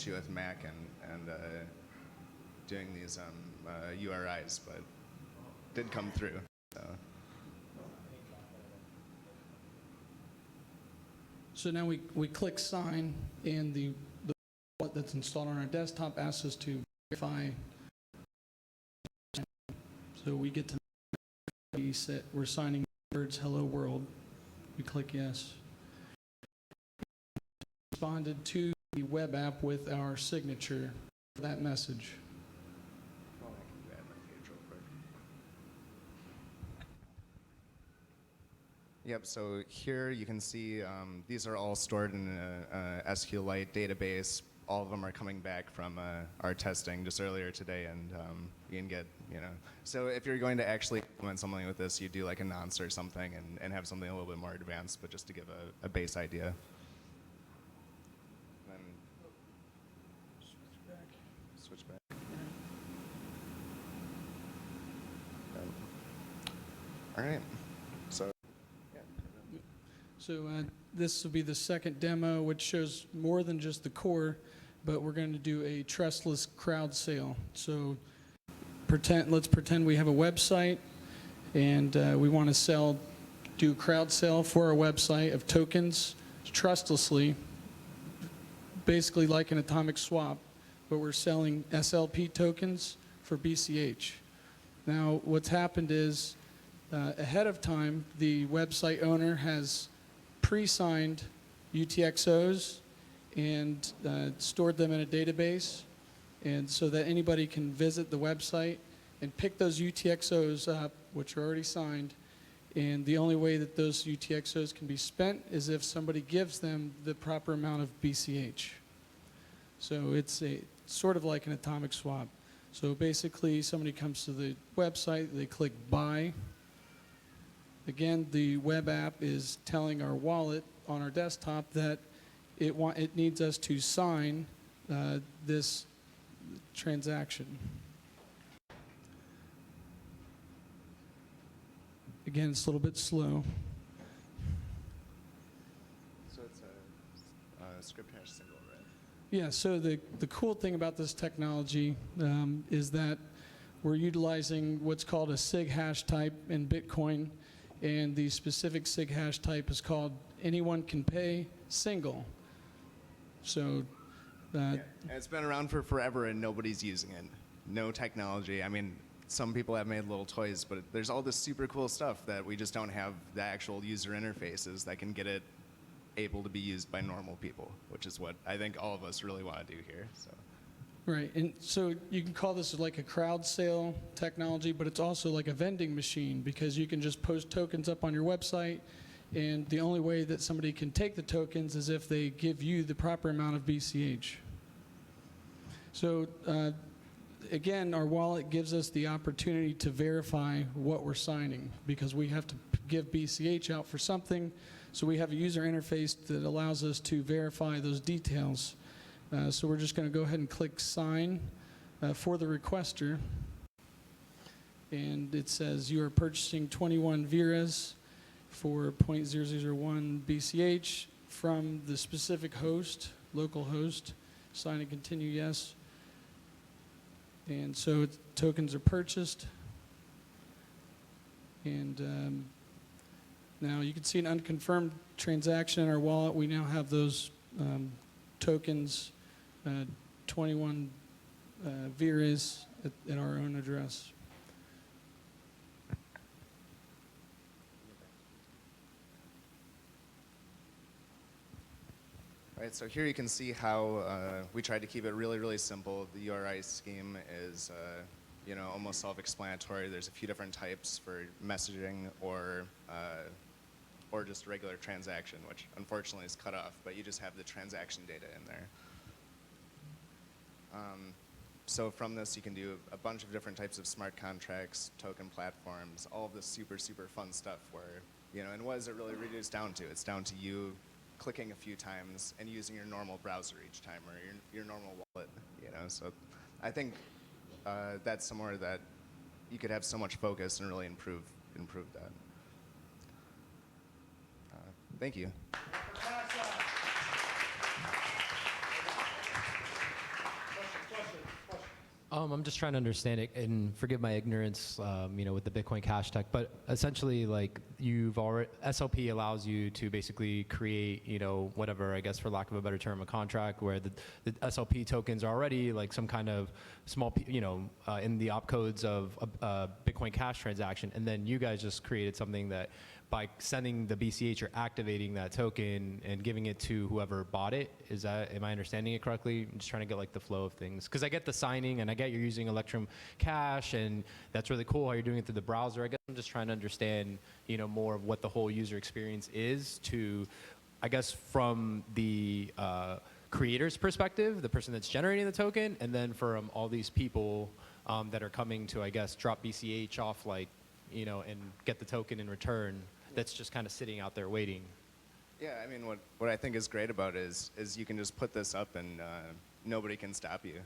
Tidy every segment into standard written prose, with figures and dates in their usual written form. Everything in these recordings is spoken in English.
issue with Mac and doing these URIs, but did come through. So now we click sign, and the wallet that's installed on our desktop asks us to verify. So we get to we're signing words hello world. We click yes. Responded to the web app with our signature for that message. Oh, I can add my page real quick. Yep, so here you can see these are all stored in a SQLite database. All of them are coming back from our testing just earlier today, and you can get, So if you're going to actually implement something with this, you do like a nonce or something and have something a little bit more advanced, but just to give a base idea. Then switch back. All right. So this will be the second demo, which shows more than just the core, but we're going to do a trustless crowd sale. So let's pretend we have a website, and we want to do a crowd sale for our website of tokens trustlessly, basically like an atomic swap, but we're selling SLP tokens for BCH. Now, what's happened is ahead of time, the website owner has pre-signed UTXOs and stored them in a database, and so that anybody can visit the website and pick those UTXOs up, which are already signed, and the only way that those UTXOs can be spent is if somebody gives them the proper amount of BCH. So it's sort of like an atomic swap. So basically somebody comes to the website, they click buy. Again, the web app is telling our wallet on our desktop that it needs us to sign this transaction. Again, it's a little bit slow. So it's a script hash symbol, right? Yeah, so the cool thing about this technology is that we're utilizing what's called a SIG hash type in Bitcoin. And the specific SIG hash type is called anyone can pay single. So and it's been around for forever and nobody's using it. No technology. I mean, some people have made little toys, but there's all this super cool stuff that we just don't have the actual user interfaces that can get it able to be used by normal people, which is what I think all of us really want to do here. So. Right, and so you can call this like a crowd sale technology, but it's also like a vending machine because you can just post tokens up on your website, and the only way that somebody can take the tokens is if they give you the proper amount of BCH. So again, our wallet gives us the opportunity to verify what we're signing because we have to give BCH out for something, so we have a user interface that allows us to verify those details. So we're just going to go ahead and click sign for the requester. And it says you are purchasing 21 Viras for 0.0001 BCH from the specific host, local host. Sign and continue, yes. And so tokens are purchased. And now you can see an unconfirmed transaction in our wallet. We now have those tokens 21 Viras at our own address. All right, so here you can see how we tried to keep it really, really simple. The URI scheme is almost self-explanatory. There's a few different types for messaging or just regular transaction, which unfortunately is cut off, but you just have the transaction data in there. So from this, you can do a bunch of different types of smart contracts, token platforms, all of this super, super fun stuff where, and what does it really reduce down to? It's down to you clicking a few times and using your normal browser each time or your normal wallet, So I think that's somewhere that you could have so much focus and really improve that. Thank you. I'm just trying to understand it, and forgive my ignorance, with the Bitcoin Cash tech. But essentially, like SLP allows you to basically create, whatever, I guess, for lack of a better term, a contract where the SLP tokens are already like some kind of small, in the opcodes of a Bitcoin Cash transaction, and then you guys just created something that, by sending the BCH, you're activating that token and giving it to whoever bought it. Am I understanding it correctly? I'm just trying to get like the flow of things. Because I get the signing, and I get you're using Electrum Cash, and that's really cool how you're doing it through the browser. I guess I'm just trying to understand, more of what the whole user experience is to, I guess, from the creator's perspective, the person that's generating the token, and then from all these people that are coming to, I guess, drop BCH off, like, and get the token in return. That's just kind of sitting out there waiting. Yeah, I mean, what I think is great about it is you can just put this up and nobody can stop you.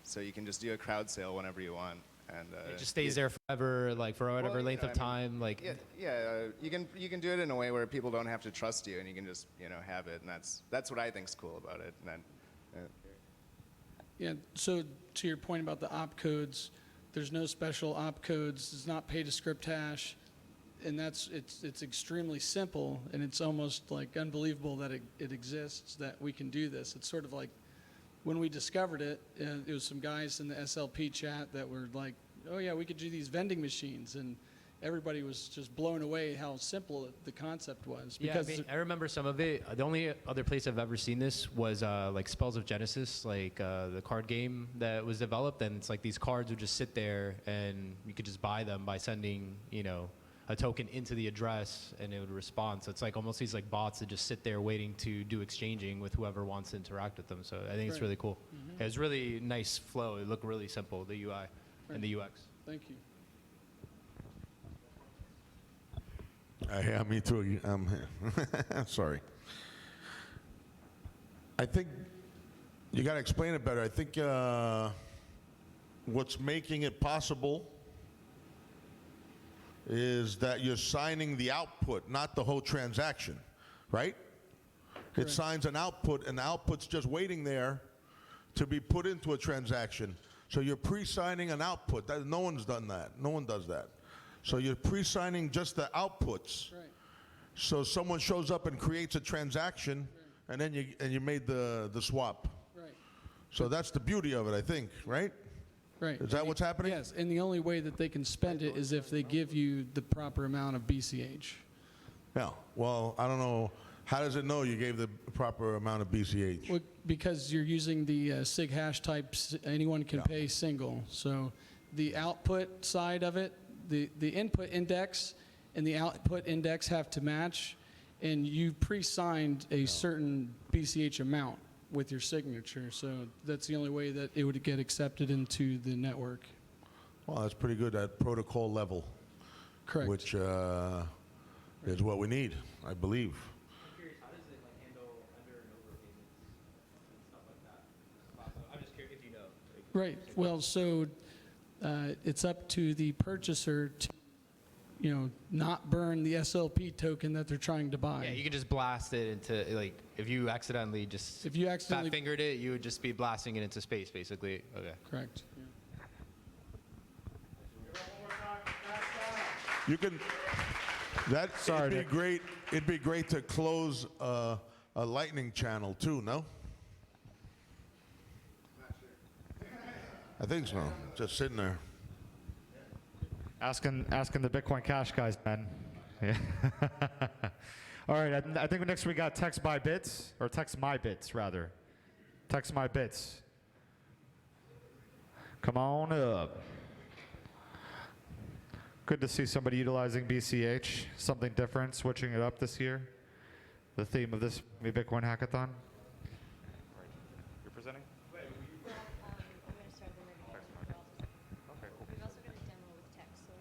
So you can just do a crowd sale whenever you want, and it just stays there forever, like for whatever length of time. Like you can do it in a way where people don't have to trust you, and you can just have it, and that's what I think's cool about it. And then, Yeah, so to your point about the opcodes, there's no special opcodes. It's not pay to script hash. And it's extremely simple, and it's almost like unbelievable that it exists, that we can do this. It's sort of like when we discovered it, it was some guys in the SLP chat that were like, oh yeah, we could do these vending machines, and everybody was just blown away how simple the concept was. Because I remember some of it. The only other place I've ever seen this was like Spells of Genesis, like the card game that was developed, and it's like these cards would just sit there, and you could just buy them by sending, a token into the address, and it would respond. So it's like almost these like bots that just sit there waiting to do exchanging with whoever wants to interact with them. So I think it's really cool. Mm-hmm. It was really nice flow. It looked really simple, the UI and the UX. Thank you. Yeah, me too. Sorry. I think you got to explain it better. I think what's making it possible is that you're signing the output, not the whole transaction, right? It signs an output, and the output's just waiting there to be put into a transaction. So you're pre-signing an output. No one's done that. No one does that. So you're pre-signing just the outputs. Right. So someone shows up and creates a transaction, and then you made the swap. Right. So that's the beauty of it, I think, right? Right. Is that what's happening? Yes, and the only way that they can spend it is if they give you the proper amount of BCH. Yeah. Well, I don't know. How does it know you gave the proper amount of BCH? Well, because you're using the SIG hash types, anyone can pay single. So the output side of it, the input index and the output index have to match, and you pre-signed a certain BCH amount with your signature. So that's the only way that it would get accepted into the network. Well, that's pretty good at protocol level. Correct. Which is what we need, I believe. I'm curious, how does it like handle under and over payments and stuff like that? I'm just curious if you know. Right. Well, so it's up to the purchaser to, not burn the SLP token that they're trying to buy. Yeah, you can just blast it into, like, if you accidentally fat fingered it, you would just be blasting it into space, basically. Okay. Correct. Yeah. You can. It'd be great. It'd be great to close a lightning channel too. No. I think so. Just sitting there. Asking the Bitcoin Cash guys, man. Yeah. All right, I think next we got Text by Bits, or Text My Bits, rather. Text My Bits. Come on up. Good to see somebody utilizing BCH, something different, switching it up this year. The theme of this Bitcoin Hackathon. You're presenting? I'm going to start the review. Okay, cool. We've also got a demo with text, so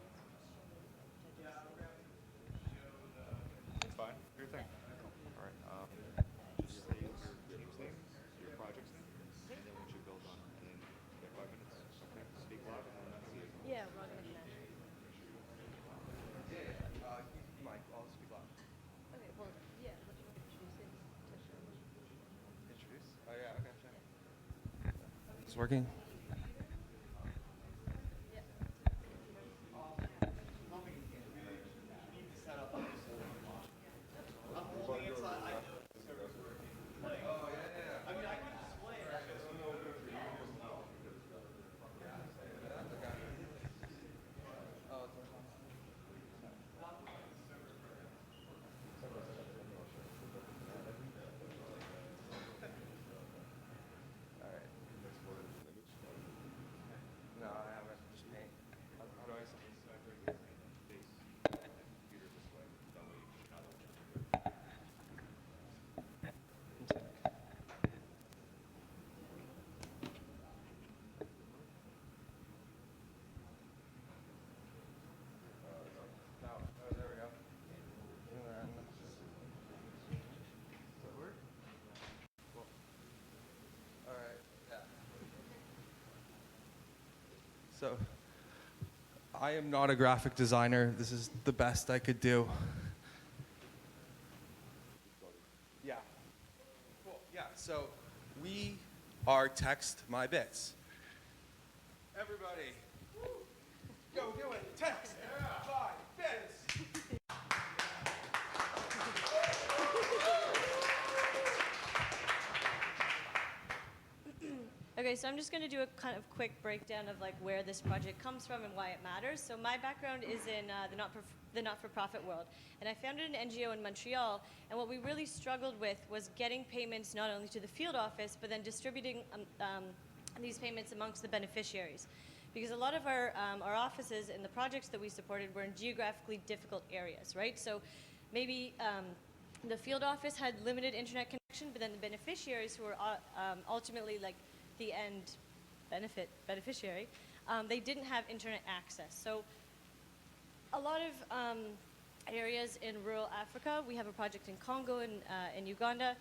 let's show It's fine. Your thing. All right. Just say your team's name, your project's name, and then what you build on, and then get 5 minutes. Okay. Speak loud, and then that's it. Yeah, we're all going to do that. Mike, I'll speak loud. Okay, well, yeah, what do you want to introduce it? Introduce? Oh yeah, okay, sure. It's working? So, I am not a graphic designer. This is the best I could do. Yeah. Cool. Yeah. So, we are Text My Bits. Everybody, go do it. Text My Bits. Okay, so I'm just going to do a kind of quick breakdown of like where this project comes from and why it matters. So my background is in the not-for-profit world, and I founded an NGO in Montreal. And what we really struggled with was getting payments not only to the field office, but then distributing these payments amongst the beneficiaries, because a lot of our offices and the projects that we supported were in geographically difficult areas, right? So maybe the field office had limited internet connection, but then the beneficiaries, who were ultimately like the end beneficiary, they didn't have internet access. So a lot of areas in rural Africa, we have a project in Congo and in Uganda,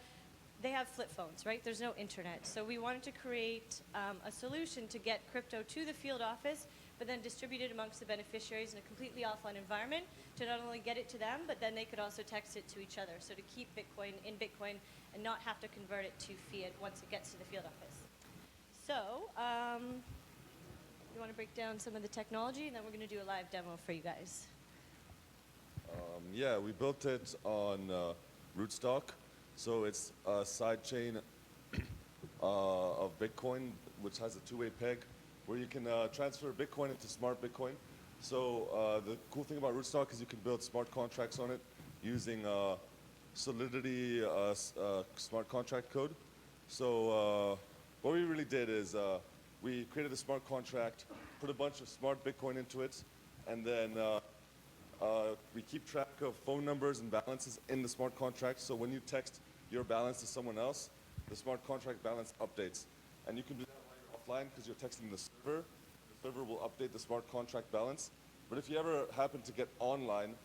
they have flip phones, right? There's no internet. So we wanted to create a solution to get crypto to the field office, but then distribute it amongst the beneficiaries in a completely offline environment to not only get it to them, but then they could also text it to each other. So to keep Bitcoin in Bitcoin and not have to convert it to fiat once it gets to the field office. So you want to break down some of the technology, and then we're going to do a live demo for you guys. Yeah, we built it on rootstock. So it's a sidechain of Bitcoin, which has a two-way peg, where you can transfer Bitcoin into smart Bitcoin. So the cool thing about rootstock is you can build smart contracts on it using Solidity smart contract code. So what we really did is we created a smart contract, put a bunch of smart Bitcoin into it, and then we keep track of phone numbers and balances in the smart contract. So when you text your balance to someone else, the smart contract balance updates. And you can do that while you're offline because you're texting the server. The server will update the smart contract balance. But if you ever happen to get online,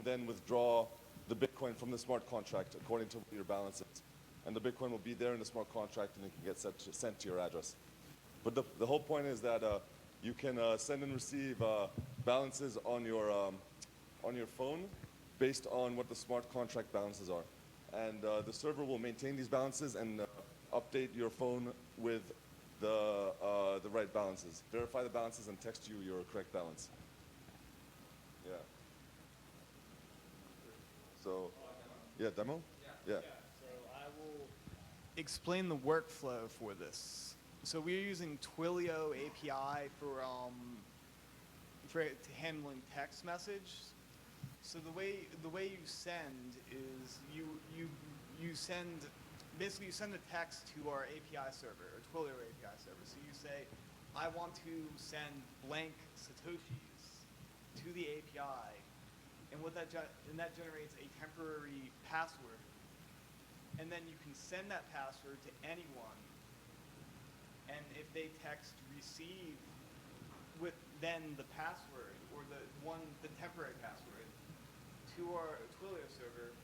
then withdraw the Bitcoin from the smart contract according to what your balance is. And the Bitcoin will be there in the smart contract, and it can get sent to your address. But the whole point is that you can send and receive balances on your phone based on what the smart contract balances are. And the server will maintain these balances and update your phone with the right balances. Verify the balances and text you your correct balance. Yeah. So, yeah, demo? Yeah. So I will explain the workflow for this. So we're using Twilio API for handling text message. So the way you send is you send a text to our API server, or Twilio API server. So you say, I want to send blank satoshis to the API, and that generates a temporary password. And then you can send that password to anyone, and if they text receive with then the password, or the temporary password, to our Twilio server,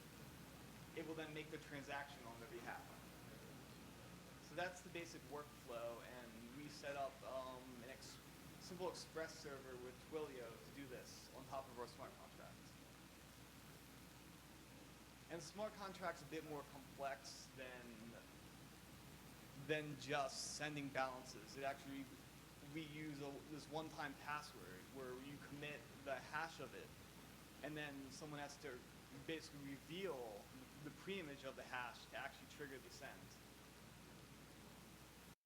it will then make the transaction on their behalf. So that's the basic workflow, and we set up an simple express server with Twilio to do this on top of our smart contract. And smart contract's a bit more complex than just sending balances. We use this one-time password where you commit the hash of it, and then someone has to basically reveal the pre-image of the hash to actually trigger the send.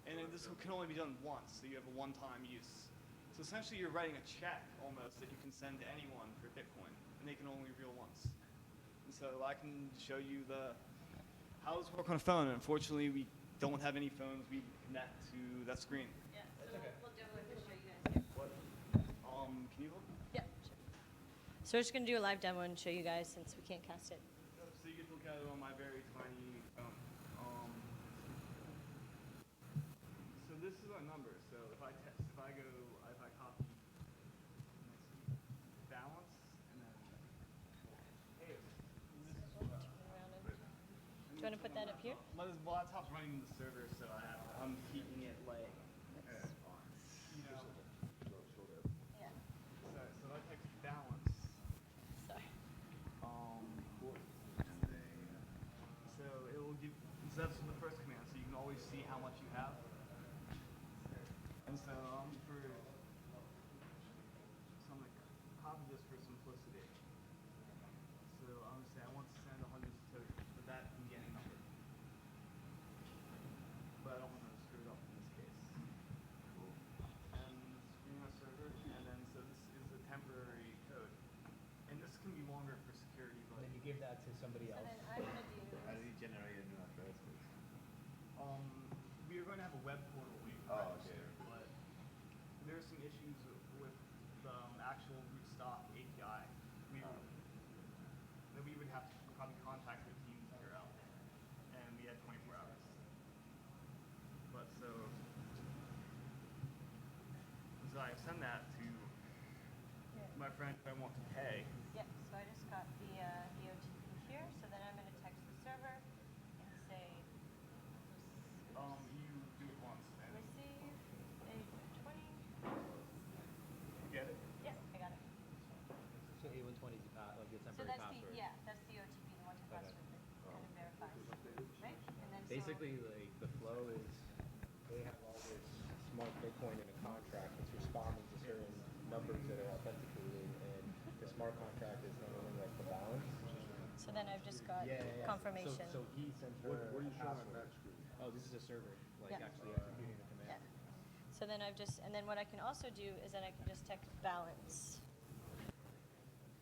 And then this can only be done once, so you have a one-time use. So essentially you're writing a check almost that you can send to anyone for Bitcoin, and they can only reveal once. And so I can show you how this works on a phone. Unfortunately, we don't have any phones we connect to that screen. Yeah, so we'll demo it to show you guys. Can you look? Yeah, sure. So we're just going to do a live demo and show you guys since we can't cast it. So you can look at it on my very tiny phone. So this is our number. So if I copy balance and then hey, this is Do you want to put that up here? my laptop's running the server, so I'm keeping it like somebody So else. then I'm gonna do. How do you generate a new address? We are going to have a web portal where you can Oh, register, but there are some issues with the actual rootstock API. That we would have to probably contact the team to figure out, and we had 24 hours. But so I send that to my friend who I want to pay. Yep, so I just got the OTP here, so then I'm gonna text the server and say, You do it once. And receive A20. you get it? Yeah, I got it. So A120 is like the So temporary that's password. that's the OTP, the one-time password that kind of verifies, right? And then Basically, like the flow is they have all this smart Bitcoin in a contract that's responding to certain numbers that are authenticated, and the smart contract is handling like the balance. so then I've just got confirmation. So he sends her What are you a showing on password. that screen? Oh, this is a server, like Yeah. actually executing the Yeah. command. So then and then what I can also do is then I can just text balance.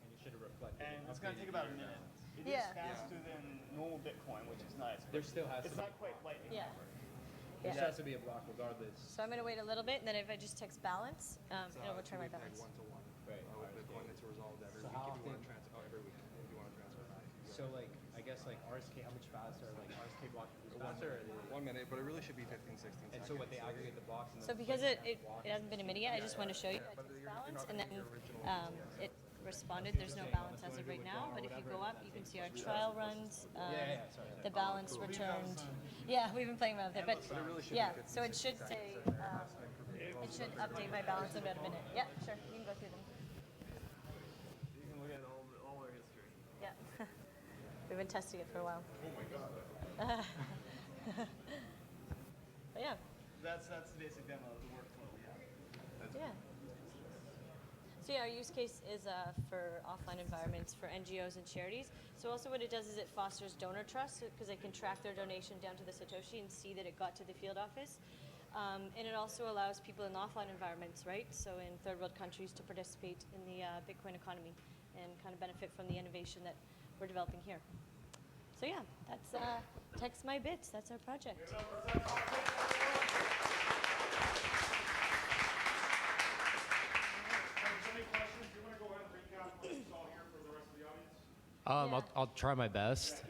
And you should have reflected. And it's going to take about a minute. It is Yeah. faster than normal Bitcoin, which is nice. There still has It's to be, not quite lightning Yeah. network. there Yeah. has to be a block regardless. So I'm gonna wait a little bit, and then if I just text balance, it'll return my balance. One-to-one Right. with Bitcoin that's resolved every So week how if you want often- to transfer. Oh, every week if you want to transfer back. So like, I guess like RSK, how much faster? Like RSK block is faster. Or they, 1 minute, but it really should be 15, 16 and seconds. so what they aggregate the blocks. And So then because split it that block hasn't been a minute yet, I just want to show you. I but text you're balance, not and gonna then get your original it responded. There's no balance as of right now, but if you go up, you can see our trial runs. sorry. The balance returned. Yeah, we've been playing around with it, but yeah. So it should say it should update my balance in about a minute. Yeah, sure. You can go through them. You can look at all their history. Yeah. We've been testing it for a while. Oh my god. But yeah. That's the basic demo of the workflow we have. Yeah. So yeah, our use case is for offline environments for NGOs and charities. So also what it does is it fosters donor trust because they can track their donation down to the Satoshi and see that it got to the field office. And it also allows people in offline environments, right? So in third world countries to participate in the Bitcoin economy and kind of benefit from the innovation that we're developing here. So yeah, that's Text My Bits. That's our project. Yeah. I'll try my best.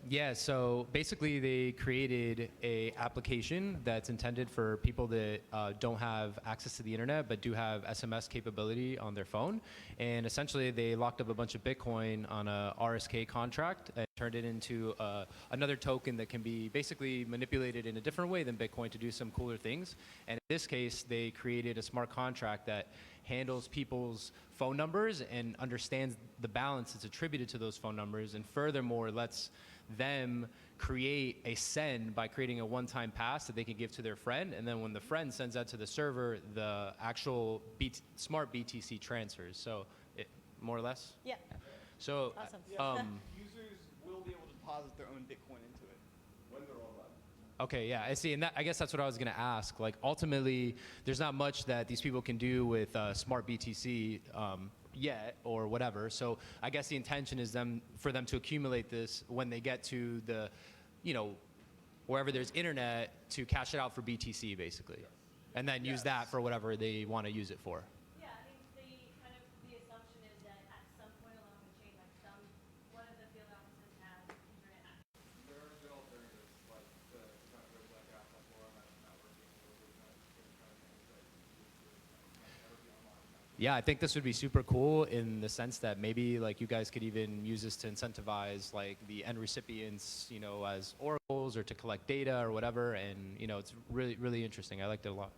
Yeah, so basically they created a application that's intended for people that don't have access to the internet but do have SMS capability on their phone. And essentially they locked up a bunch of Bitcoin on a RSK contract and turned it into another token that can be basically manipulated in a different way than Bitcoin to do some cooler things. And in this case, they created a smart contract that handles people's phone numbers and understands the balance that's attributed to those phone numbers, and furthermore lets them create a send by creating a one-time pass that they can give to their friend, and then when the friend sends that to the server, the actual smart BTC transfers. So more or less. Yeah. So Awesome. Users will be able to deposit their own Bitcoin into it when they're online. Okay, yeah, I see, and I guess that's what I was going to ask. Like, ultimately, there's not much that these people can do with smart BTC yet, or whatever. So I guess the intention is for them to accumulate this when they get to the, wherever there's internet, to cash it out for BTC, basically, and then use that for whatever they want to use it for. Yeah, I think the assumption is that at some point along the chain, like one of the field offices has internet access. There are still alternatives, like the kind of goes like Apple or networking, those are kind of things that never be online. Yeah, I think this would be super cool in the sense that maybe like you guys could even use this to incentivize like the end recipients, as oracles or to collect data or whatever. And it's really, really interesting. I liked it a lot.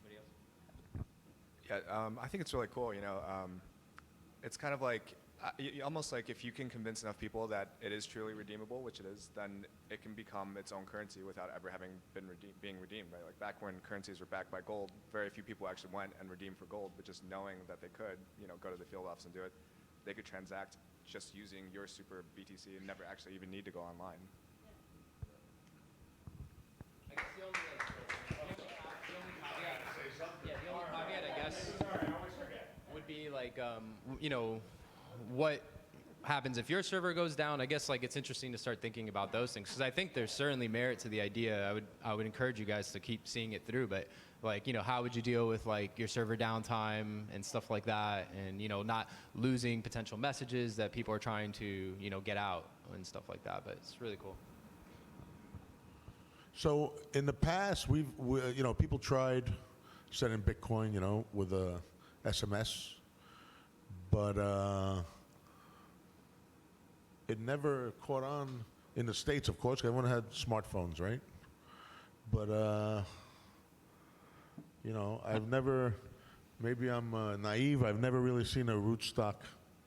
Anybody else? Yeah, I think it's really cool. It's kind of like almost like if you can convince enough people that it is truly redeemable, which it is, then it can become its own currency without ever having been being redeemed. Right? Like back when currencies were backed by gold, very few people actually went and redeemed for gold. But just knowing that they could, go to the field office and do it, they could transact just using your super BTC and never actually even need to go online. I guess the only caveat, I guess, would be like, what happens if your server goes down? I guess like it's interesting to start thinking about those things because I think there's certainly merit to the idea. I would encourage you guys to keep seeing it through, but like, you know, how would you deal with like your server downtime and stuff like that, and you know, not losing potential messages that people are trying to, you know, get out and stuff like that. But it's really cool. So in the past, you know, people tried sending Bitcoin, you know, with a SMS, but it never caught on in the States, of course, 'cause everyone had smartphones, right? But, you know, I've never, maybe I'm naive, I've never really seen a rootstock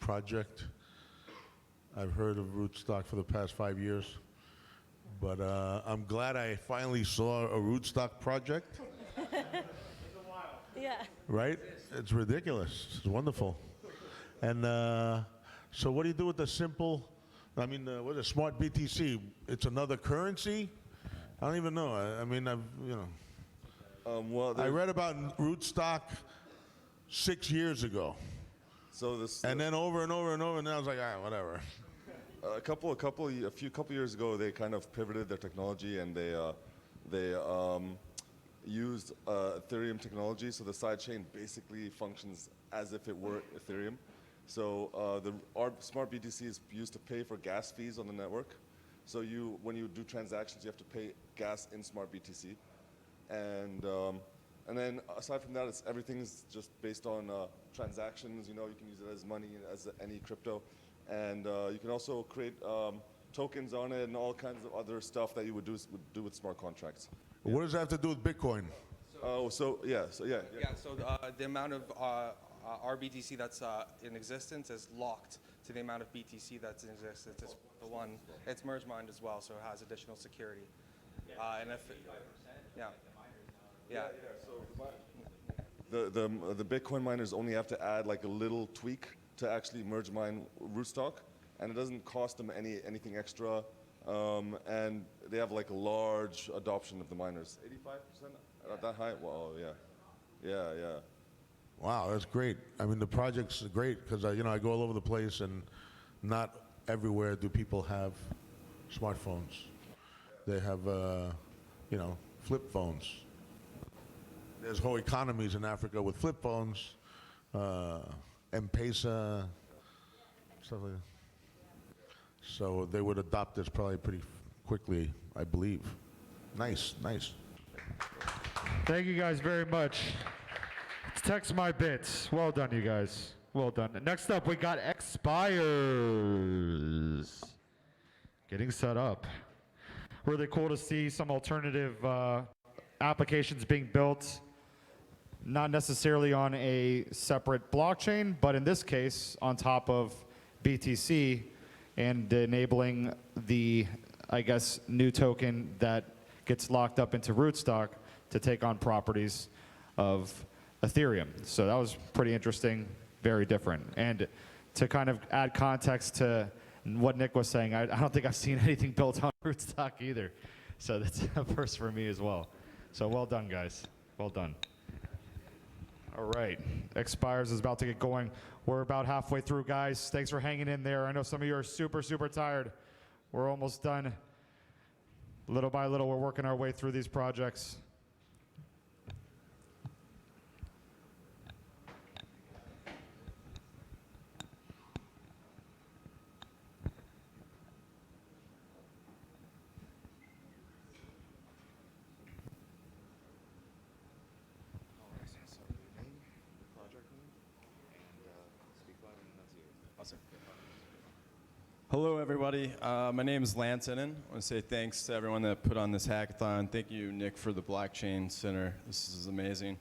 project. I've heard of rootstock for the past 5 years. But I'm glad I finally saw a rootstock project. Yeah. Right? It's ridiculous. It's wonderful. And so what do you do with the simple, I mean, what is it, smart BTC? It's another currency? I don't even know. I mean, you know. Well, I read about rootstock 6 years ago. so this And then over and over and over, and then I was like, all right, whatever. a couple years ago, they kind of pivoted their technology and they used Ethereum technology. So the sidechain basically functions as if it were Ethereum. So our smart BTC is used to pay for gas fees on the network. So when you do transactions, you have to pay gas in smart BTC, and then aside from that, everything's just based on transactions. You know, you can use it as money as any crypto. And you can also create tokens on it and all kinds of other stuff that you would do with smart contracts. What does that have to do with Bitcoin? So yeah. Yeah, so the amount of RBTC that's in existence is locked to the amount of BTC that's in existence. It's the one. It's merge mined as well, so it has additional security. And if yeah. So the Bitcoin miners only have to add like a little tweak to actually merge mine rootstock, and it doesn't cost them anything extra. And they have like a large adoption of the miners. 85% at that high? Well, yeah. Wow, that's great. I mean, the project's great because you know, I go all over the place, and not everywhere do people have smartphones. They have, you know, flip phones. There's whole economies in Africa with flip phones, M-Pesa, stuff like that. So they would adopt this probably pretty quickly, I believe. Nice. Thank you guys very much. It's Text My Bits. Well done, you guys. Well done. Next up, we got Expires. Getting set up. Really cool to see some alternative applications being built, not necessarily on a separate blockchain, but in this case, on top of BTC, and enabling the, I guess, new token that gets locked up into rootstock to take on properties of Ethereum. So that was pretty interesting, very different. And to kind of add context to what Nick was saying, I don't think I've seen anything built on rootstock either. So that's a first for me as well. So well done, guys. Well done. All right, Expires is about to get going. We're about halfway through, guys. Thanks for hanging in there. I know some of you are super tired. We're almost done. Little by little, we're working our way through these projects. Hello, everybody. My name is Lance Ennen. I want to say thanks to everyone that put on this hackathon. Thank you, Nick, for the Blockchain Center. This is amazing.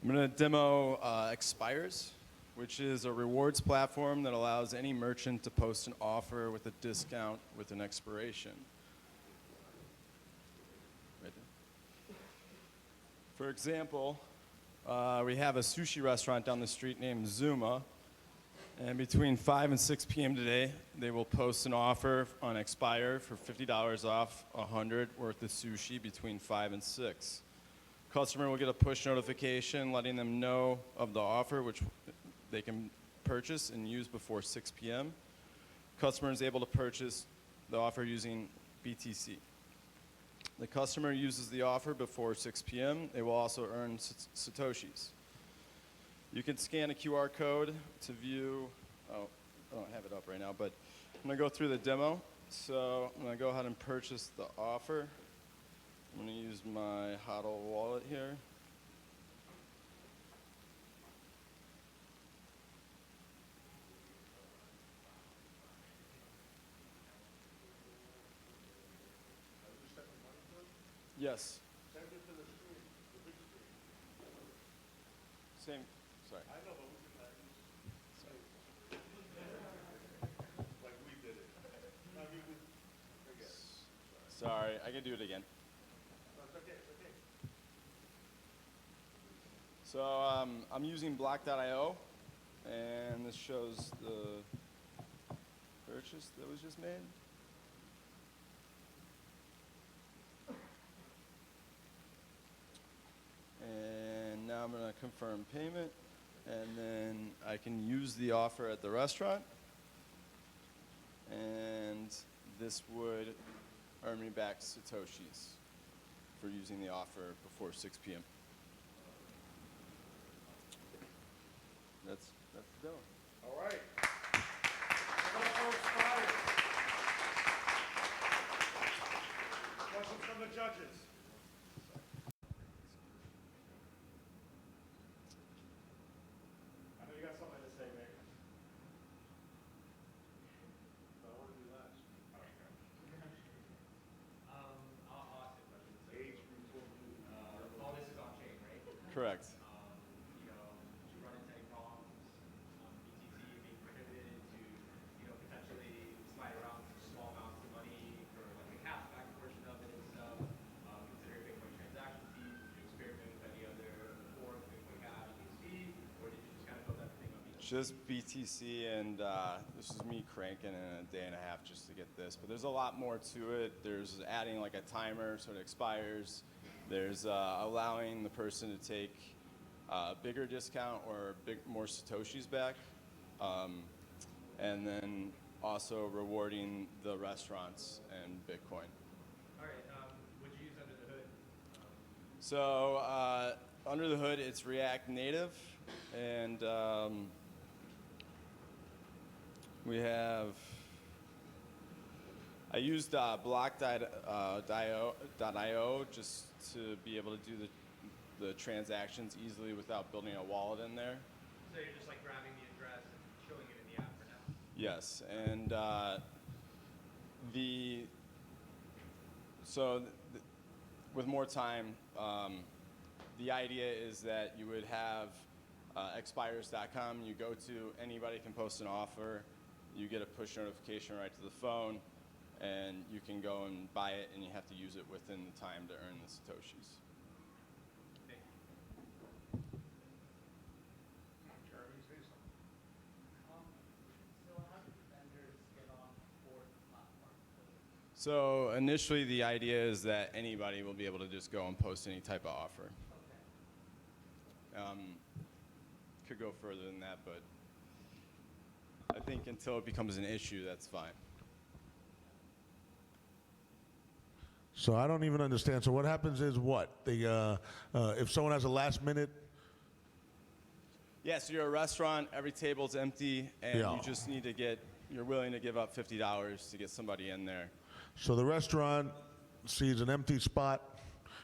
I'm going to demo Expires, which is a rewards platform that allows any merchant to post an offer with a discount with an expiration. Right there. For example, we have a sushi restaurant down the street named Zuma. And between 5 and 6 p.m. today, they will post an offer on Expire for $50 off 100 worth of sushi between 5 and 6. Customer will get a push notification letting them know of the offer, which they can purchase and use before 6 p.m. Customer is able to purchase the offer using BTC. The customer uses the offer before 6 p.m. They will also earn Satoshis. You can scan a QR code to view, oh, I don't have it up right now, but I'm going to go through the demo. So I'm going to go ahead and purchase the offer. I'm going to use my HODL wallet here. Yes. Same. Sorry. I know, but we can like we did it. Sorry, I can do it again. No, it's okay. It's okay. So I'm using block.io, and this shows the purchase that was just made. And now I'm going to confirm payment, and then I can use the offer at the restaurant, and this would earn me back Satoshis for using the offer before 6 p.m. That's the demo. All right. Questions from the judges? I know you got something to say, Nick. So what did we last? I'll ask a question. Age before All this is on chain, right? Correct. You know, did you run into any problems on BTC being prohibited to, you know, potentially slide around small amounts of money for like the cashback portion of it and stuff? Considering Bitcoin transaction fees, did you experiment with any other forms, Bitcoin Cash, BTC, or did you just kind of build everything on BTC? Just BTC, and this is me cranking in a day and a half just to get this. But there's a lot more to it. There's adding like a timer so it expires. There's allowing the person to take a bigger discount or more Satoshis back. And then also rewarding the restaurants and Bitcoin. All right, what did you use under the hood? So under the hood, it's React Native, and we have. I used block.io just to be able to do the transactions easily without building a wallet in there. So you're just like grabbing the address and showing it in the app for now? Yes, and with more time, the idea is that you would have expires.com. You go to, anybody can post an offer. You get a push notification right to the phone, and you can go and buy it, and you have to use it within the time to earn the Satoshis. So initially, the idea is that anybody will be able to just go and post any type of offer. Could go further than that, but I think until it becomes an issue, that's fine. So I don't even understand. So what happens is what? If someone has a last minute. Yeah, so you're a restaurant, every table's empty, and Yeah. you just need to you're willing to give up $50 to get somebody in there. So the restaurant sees an empty spot,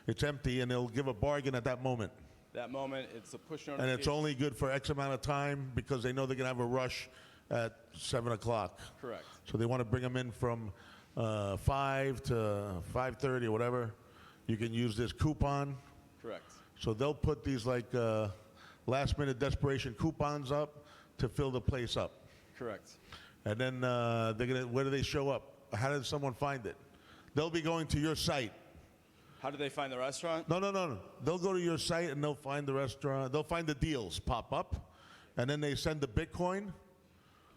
it's empty, and they'll give a bargain at that moment. That moment, it's a push And notification. it's only good for X amount of time because they know they're going to have a rush at 7 o'clock. Correct. So they want to bring them in from 5 to 5:30 or whatever. You can use this coupon. Correct. So they'll put these like last minute desperation coupons up to fill the place up. Correct. And then where do they show up? How does someone find it? They'll be going to your site. How do they find the restaurant? No. They'll go to your site and they'll find the restaurant. They'll find the deals pop up, and then they send the Bitcoin.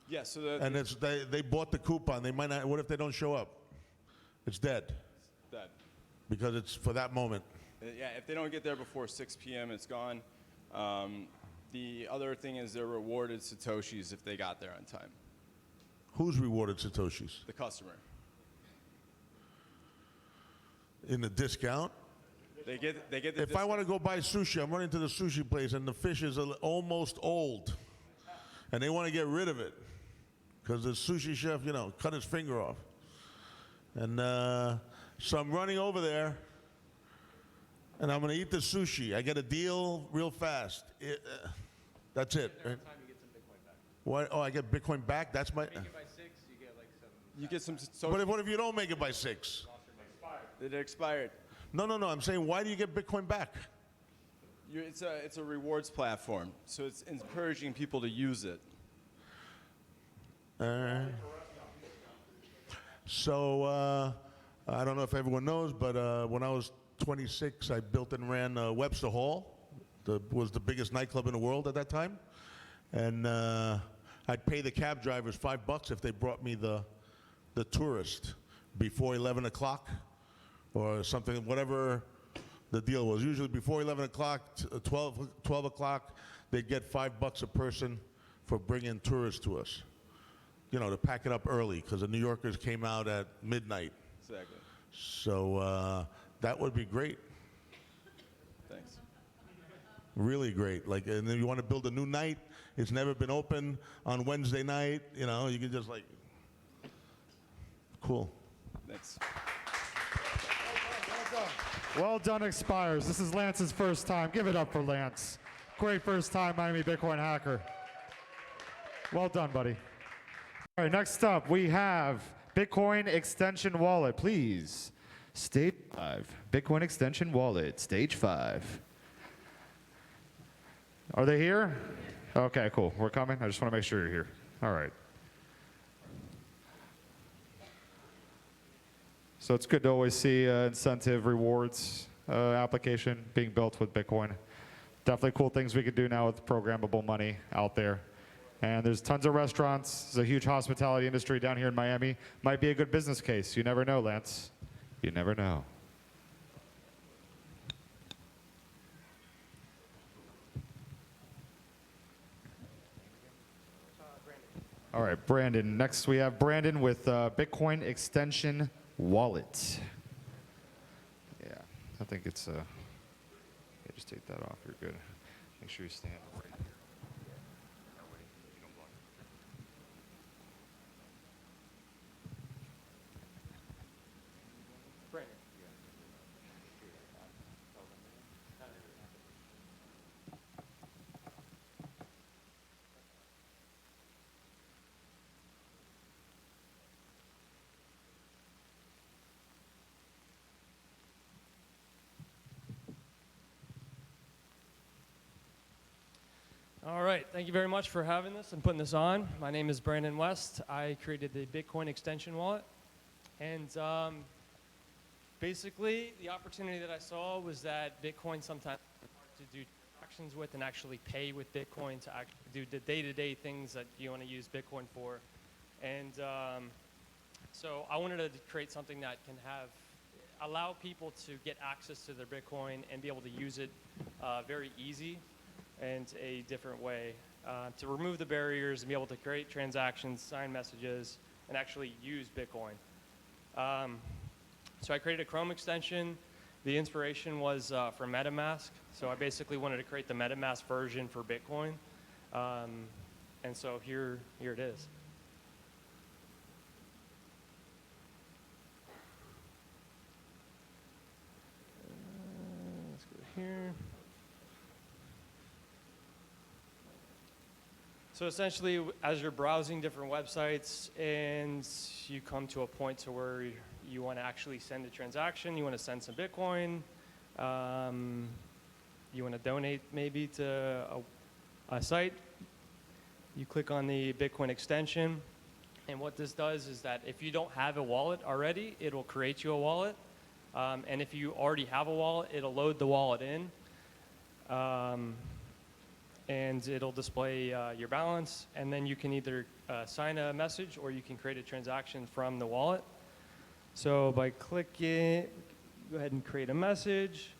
Yeah, so And they bought the coupon. They might not. What if they don't show up? It's dead that. because it's for that moment. Yeah, if they don't get there before 6 p.m., it's gone. The other thing is they're rewarded Satoshis if they got there on time. Who's rewarded Satoshis? The customer. In the discount? They get the If I discount. want to go buy sushi, I'm running to the sushi place and the fish is almost old. And they want to get rid of it. Because the sushi chef, cut his finger off. And so I'm running over there and I'm going to eat the sushi. I get a deal real fast. That's it. Right? What? Oh, I get Bitcoin back? That's my... You get some. But what if you don't make it by 6? It expired. No. I'm saying, why do you get Bitcoin back? It's a rewards platform, so it's encouraging people to use it. So I don't know if everyone knows, but when I was 26, I built and ran Webster Hall. Was the biggest nightclub in the world at that time. And I'd pay the cab drivers $5 if they brought me the tourist before 11 o'clock or something, whatever the deal was. Usually before 11 o'clock, 12 o'clock, they'd get $5 a person for bringing tourists to us. To pack it up early because the New Yorkers came out at midnight. Exactly. So that would be great. Thanks. Really great. And then you want to build a new night. It's never been open on Wednesday night. You can just cool. Thanks. Well done, Expires. This is Lance's first time. Give it up for Lance. Great first time Miami Bitcoin hacker. Well done, buddy. All right, next up we have Bitcoin Extension Wallet. Please, stage 5. Bitcoin Extension Wallet, stage 5. Are they here? Okay, cool. We're coming. I just want to make sure you're here. All right. So it's good to always see incentive rewards application being built with Bitcoin. Definitely cool things we could do now with programmable money out there. And there's tons of restaurants. There's a huge hospitality industry down here in Miami. Might be a good business case. You never know, Lance. You never know. All right, Brandon. Next we have Brandon with Bitcoin Extension Wallet. Yeah, I think it's yeah, just take that off. You're good. Make sure you stand. All right, thank you very much for having this and putting this on. My name is Brandon West. I created the Bitcoin Extension Wallet. And basically, the opportunity that I saw was that Bitcoin sometimes is hard to do transactions with and actually pay with Bitcoin to actually do the day-to-day things that you want to use Bitcoin for. And so I wanted to create something that can allow people to get access to their Bitcoin and be able to use it very easy and a different way to remove the barriers and be able to create transactions, sign messages, and actually use Bitcoin. So I created a Chrome extension. The inspiration was from MetaMask. So I basically wanted to create the MetaMask version for Bitcoin. And so here it is. Let's go here. So essentially, as you're browsing different websites and you come to a point to where you want to actually send a transaction, you want to send some Bitcoin, you want to donate maybe to a site, you click on the Bitcoin extension. And what this does is that if you don't have a wallet already, it'll create you a wallet. And if you already have a wallet, it'll load the wallet in. And it'll display your balance, and then you can either sign a message or you can create a transaction from the wallet. So by clicking, go ahead and create a message,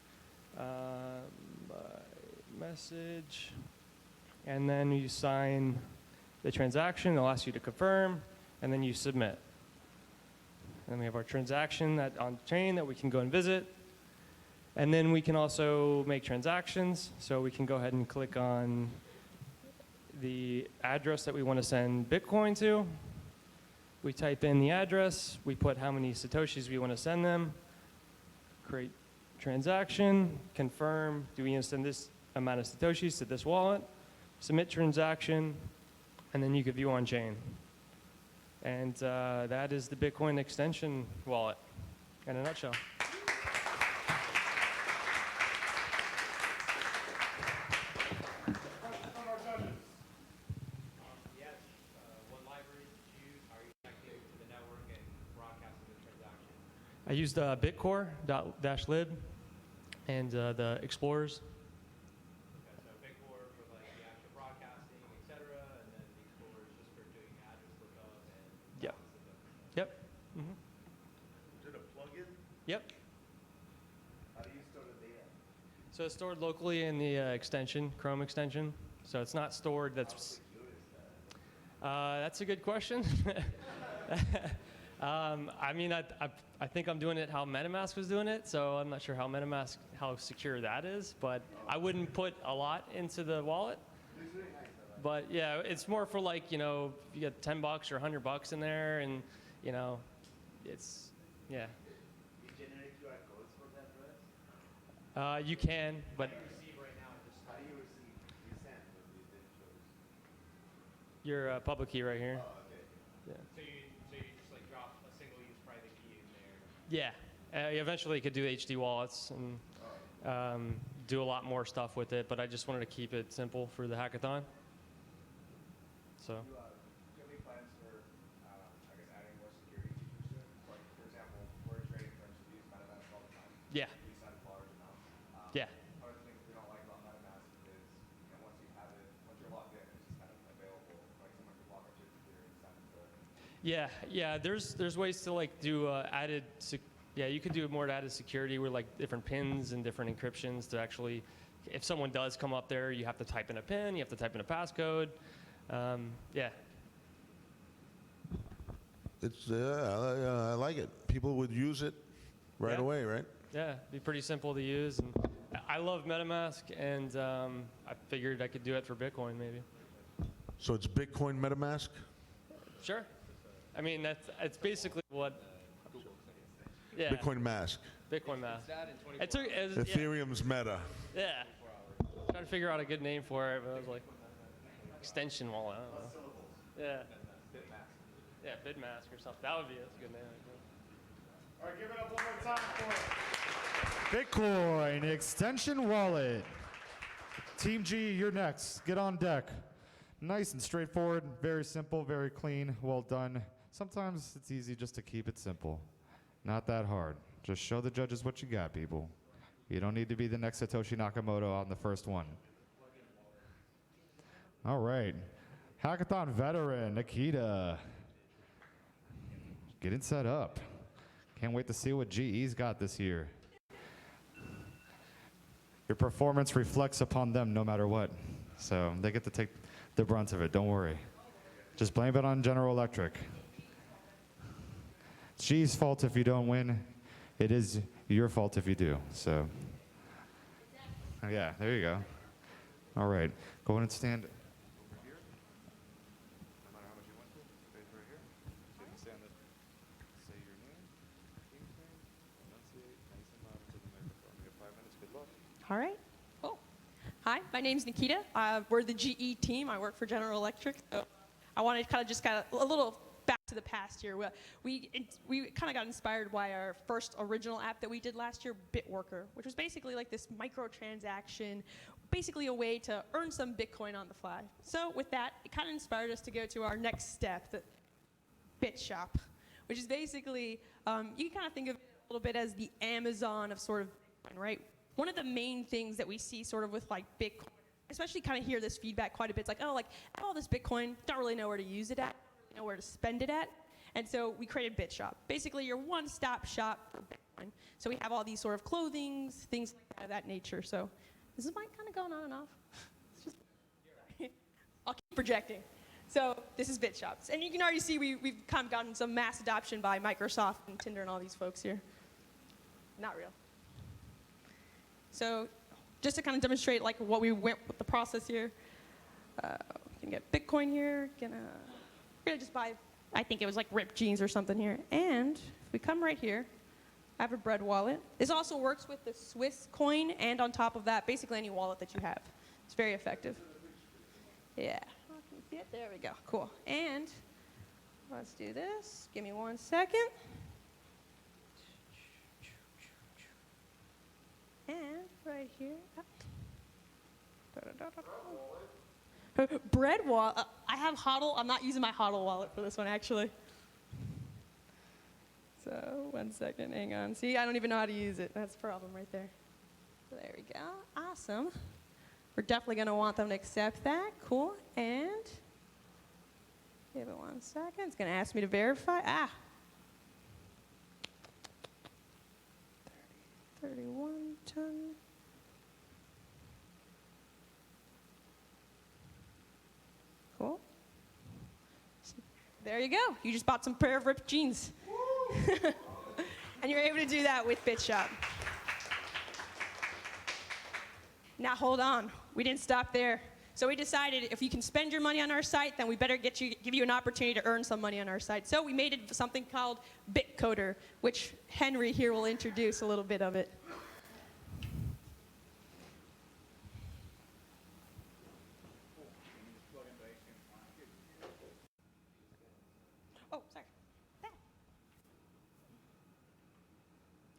and then you sign the transaction. It'll ask you to confirm, and then you submit. And we have our transaction that on chain that we can go and visit. And then we can also make transactions. So we can go ahead and click on the address that we want to send Bitcoin to. We type in the address. We put how many Satoshis we want to send them. Create transaction. Confirm. Do we want to send this amount of Satoshis to this wallet? Submit transaction. And then you can view on chain. And that is the Bitcoin extension wallet in a nutshell. I used bitcore.lib and the Explorers. Okay, so Bitcore for like the actual broadcasting, etc., and then the Explorers just for doing address lookup and Yep. Yep. Mm-hmm. Is it a plugin? Yep. How do you store the data? So it's stored locally in the extension, Chrome extension. So it's not stored. That's a good question. I mean, I think I'm doing it how MetaMask was doing it, so I'm not sure how secure that is, but I wouldn't put a lot into the wallet. But yeah, it's more for like, you know, you get $10 or $100 in there, and you know, it's, yeah. You generate QR codes for that, right? You can, but How do you receive right now? How do you receive? You send what you did shows. your public key right here. Oh, okay. Yeah. So you just like drop a single use private key in there. Yeah, eventually you could do HD wallets and do a lot more stuff with it, but I just wanted to keep it simple for the hackathon. So. Do you have any plans for, I guess, adding more security features to it? Like, for example, we're trading firms who use MetaMask all the time. Yeah. We send large amounts. Yeah. One of the things we don't like about MetaMask is, you know, once you have it, once you're logged in, it's just kind of available. Like someone could log up to your computer and send it to. Yeah. There's ways to like do you could do more added security with like different pins and different encryptions to actually, if someone does come up there, you have to type in a pin, you have to type in a passcode. Yeah. It's I like it. People would use it right Yeah. away, right? Yeah, it'd be pretty simple to use. And I love MetaMask, and I figured I could do it for Bitcoin maybe. So it's Bitcoin MetaMask. Sure. I mean, it's basically what. Yeah. Bitcoin Mask. Bitcoin Mask. Yeah. Ethereum's Meta. Yeah. Trying to figure out a good name for it, but I was like, extension wallet. I don't know. Yeah. Yeah, BitMask or something. That's a good name. All right, give it up one more time for Bitcoin Extension Wallet. Team G, you're next. Get on deck. Nice and straightforward, very simple, very clean, well done. Sometimes it's easy just to keep it simple. Not that hard. Just show the judges what you got, people. You don't need to be the next Satoshi Nakamoto on the first one. All right. Hackathon veteran, Nikita. Getting set up. Can't wait to see what GE's got this year. Your performance reflects upon them no matter what. So they get to take the brunt of it, don't worry. Just blame it on General Electric. It's GE's fault if you don't win. It is your fault if you do, so. Yeah, there you go. All right, go ahead and stand. Over here. No matter how much you went to, face right here. So you can stand up, say your name, team's name, enunciate, nice and loud into the microphone. You have 5 minutes, good luck. All right. Cool. Hi, my name's Nikita. We're the GE team. I work for General Electric. So I wanted to kind of just a little back to the past year. We kind of got inspired by our first original app that we did last year, Bitworker, which was basically like this microtransaction, basically a way to earn some Bitcoin on the fly. So with that, it kind of inspired us to go to our next step, the BitShop, which is basically, you can kind of think of it a little bit as the Amazon of sort of Bitcoin, right? One of the main things that we see sort of with like Bitcoin, especially kind of hear this feedback quite a bit, it's like, oh, like all this Bitcoin, don't really know where to use it at, don't know where to spend it at. And so we created BitShop, basically your one-stop shop for Bitcoin. So we have all these sort of clothings, things of that nature. So this is my kind of going on and off. It's just I'll keep projecting. So this is BitShops. And you can already see we've kind of gotten some mass adoption by Microsoft and Tinder and all these folks here. Not real. So just to kind of demonstrate like what we went with the process here, we can get Bitcoin here. We're gonna just buy, I think it was like ripped jeans or something here. And if we come right here, I have a bread wallet. This also works with the Swiss coin, and on top of that, basically any wallet that you have. It's very effective. Yeah. Oh, can you see it? There we go. Cool. And let's do this. Give me 1 second. And right here. Bread wallet. I have HODL. I'm not using my HODL wallet for this one, actually. So 1 second, hang on. See, I don't even know how to use it. That's a problem right there. So there we go. Awesome. We're definitely going to want them to accept that. Cool. And give it 1 second. It's going to ask me to verify. 31 ton. Cool. There you go. You just bought some pair of ripped jeans. And you're able to do that with BitShop. Now hold on. We didn't stop there. So we decided if you can spend your money on our site, then we better give you an opportunity to earn some money on our site. So we made it something called BitCoder, which Henry here will introduce a little bit of it. Oh, sorry.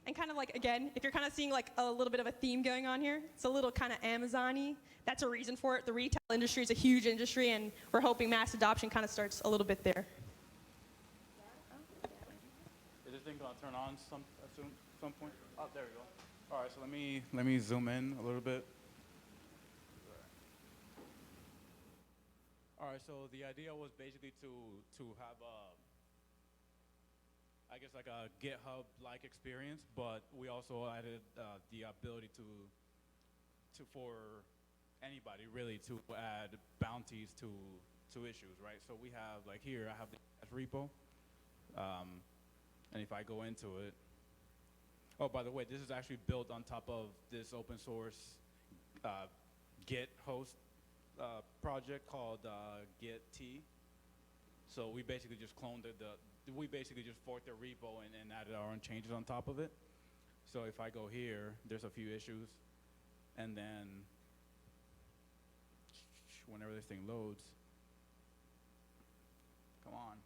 And kind of like, again, if you're kind of seeing like a little bit of a theme going on here, it's a little kind of Amazon-y. That's a reason for it. The retail industry is a huge industry, and we're hoping mass adoption kind of starts a little bit there. Is this thing gonna turn on at some point? Oh, there we go. All right, so let me zoom in a little bit. All right, so the idea was basically to have I guess like a GitHub-like experience, but we also added the ability for anybody really to add bounties to issues, right? So we have like here I have the repo, and if I go into it, oh by the way, this is actually built on top of this open source Git host project called Git. So we basically just cloned we basically just forked the repo and added our own changes on top of it. So if I go here, there's a few issues, and then whenever this thing loads, come on.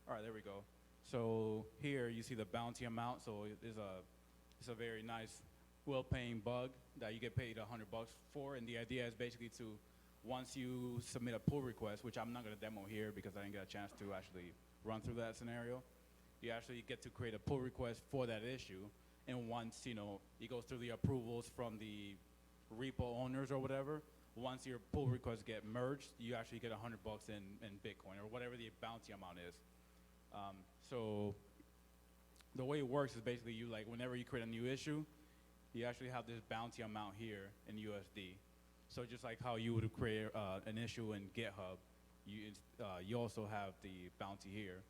All right, there we go. So here you see the bounty amount. So it's a very nice, well-paying bug that you get paid $100 for, and the idea is basically to, once you submit a pull request, which I'm not going to demo here because I didn't get a chance to actually run through that scenario, you actually get to create a pull request for that issue, and once it goes through the approvals from the repo owners or whatever, once your pull requests get merged, you actually get $100 in Bitcoin or whatever the bounty amount is. So the way it works is basically whenever you create a new issue, you actually have this bounty amount here in USD. So just like how you would create an issue in GitHub, you also have the bounty here,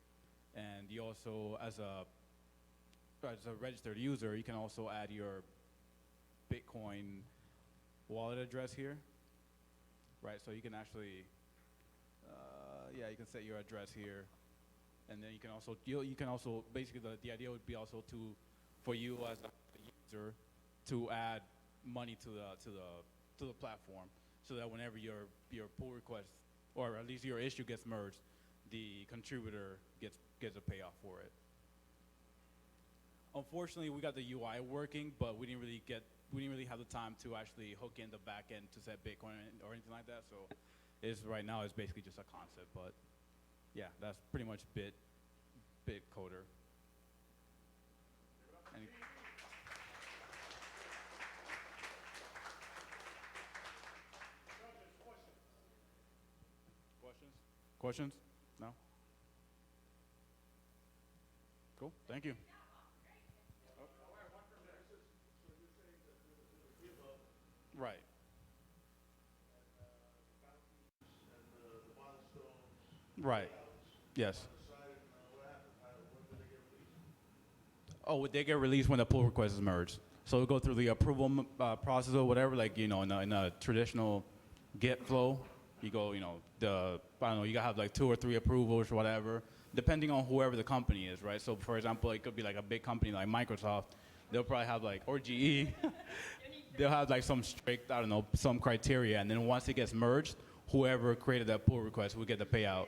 and you also, as a registered user, you can also add your Bitcoin wallet address here, right? So you can actually, you can set your address here, and then you can also basically the idea would be also for you as a user to add money to the platform, so that whenever your pull request, or at least your issue gets merged, the contributor gets a payoff for it. Unfortunately, we got the UI working, but we didn't really have the time to actually hook in the back end to set Bitcoin or anything like that. So right now it's basically just a concept, but yeah, that's pretty much BitCoder. Questions? No? Cool, thank you. Right. Right. Yes. Oh, they get released when the pull request is merged. So it'll go through the approval process or whatever, like, in a traditional Git flow. You go, I don't know, you gotta have like 2 or 3 approvals or whatever, depending on whoever the company is, right? So for example, it could be like a big company like Microsoft. They'll probably have like, or GE, they'll have like some strict, I don't know, some criteria. And then once it gets merged, whoever created that pull request will get the payout.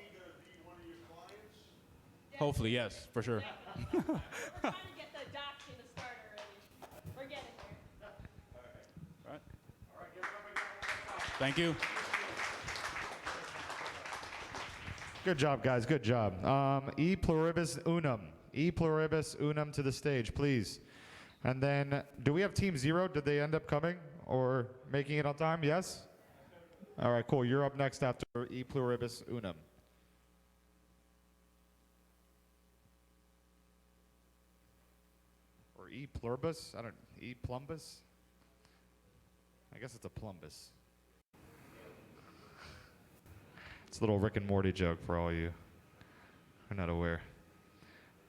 Hopefully, yes, for sure. We're trying to get the docs in the starter already. We're getting there. All right. Thank you. Good job, guys. Good job. E pluribus unum. E pluribus unum to the stage, please. And then, do we have Team Zero? Did they end up coming or making it on time? Yes? All right, cool. You're up next after E pluribus unum. Or E pluribus? I don't. E plumbus? I guess it's a plumbus. It's a little Rick and Morty joke for all you who are not aware.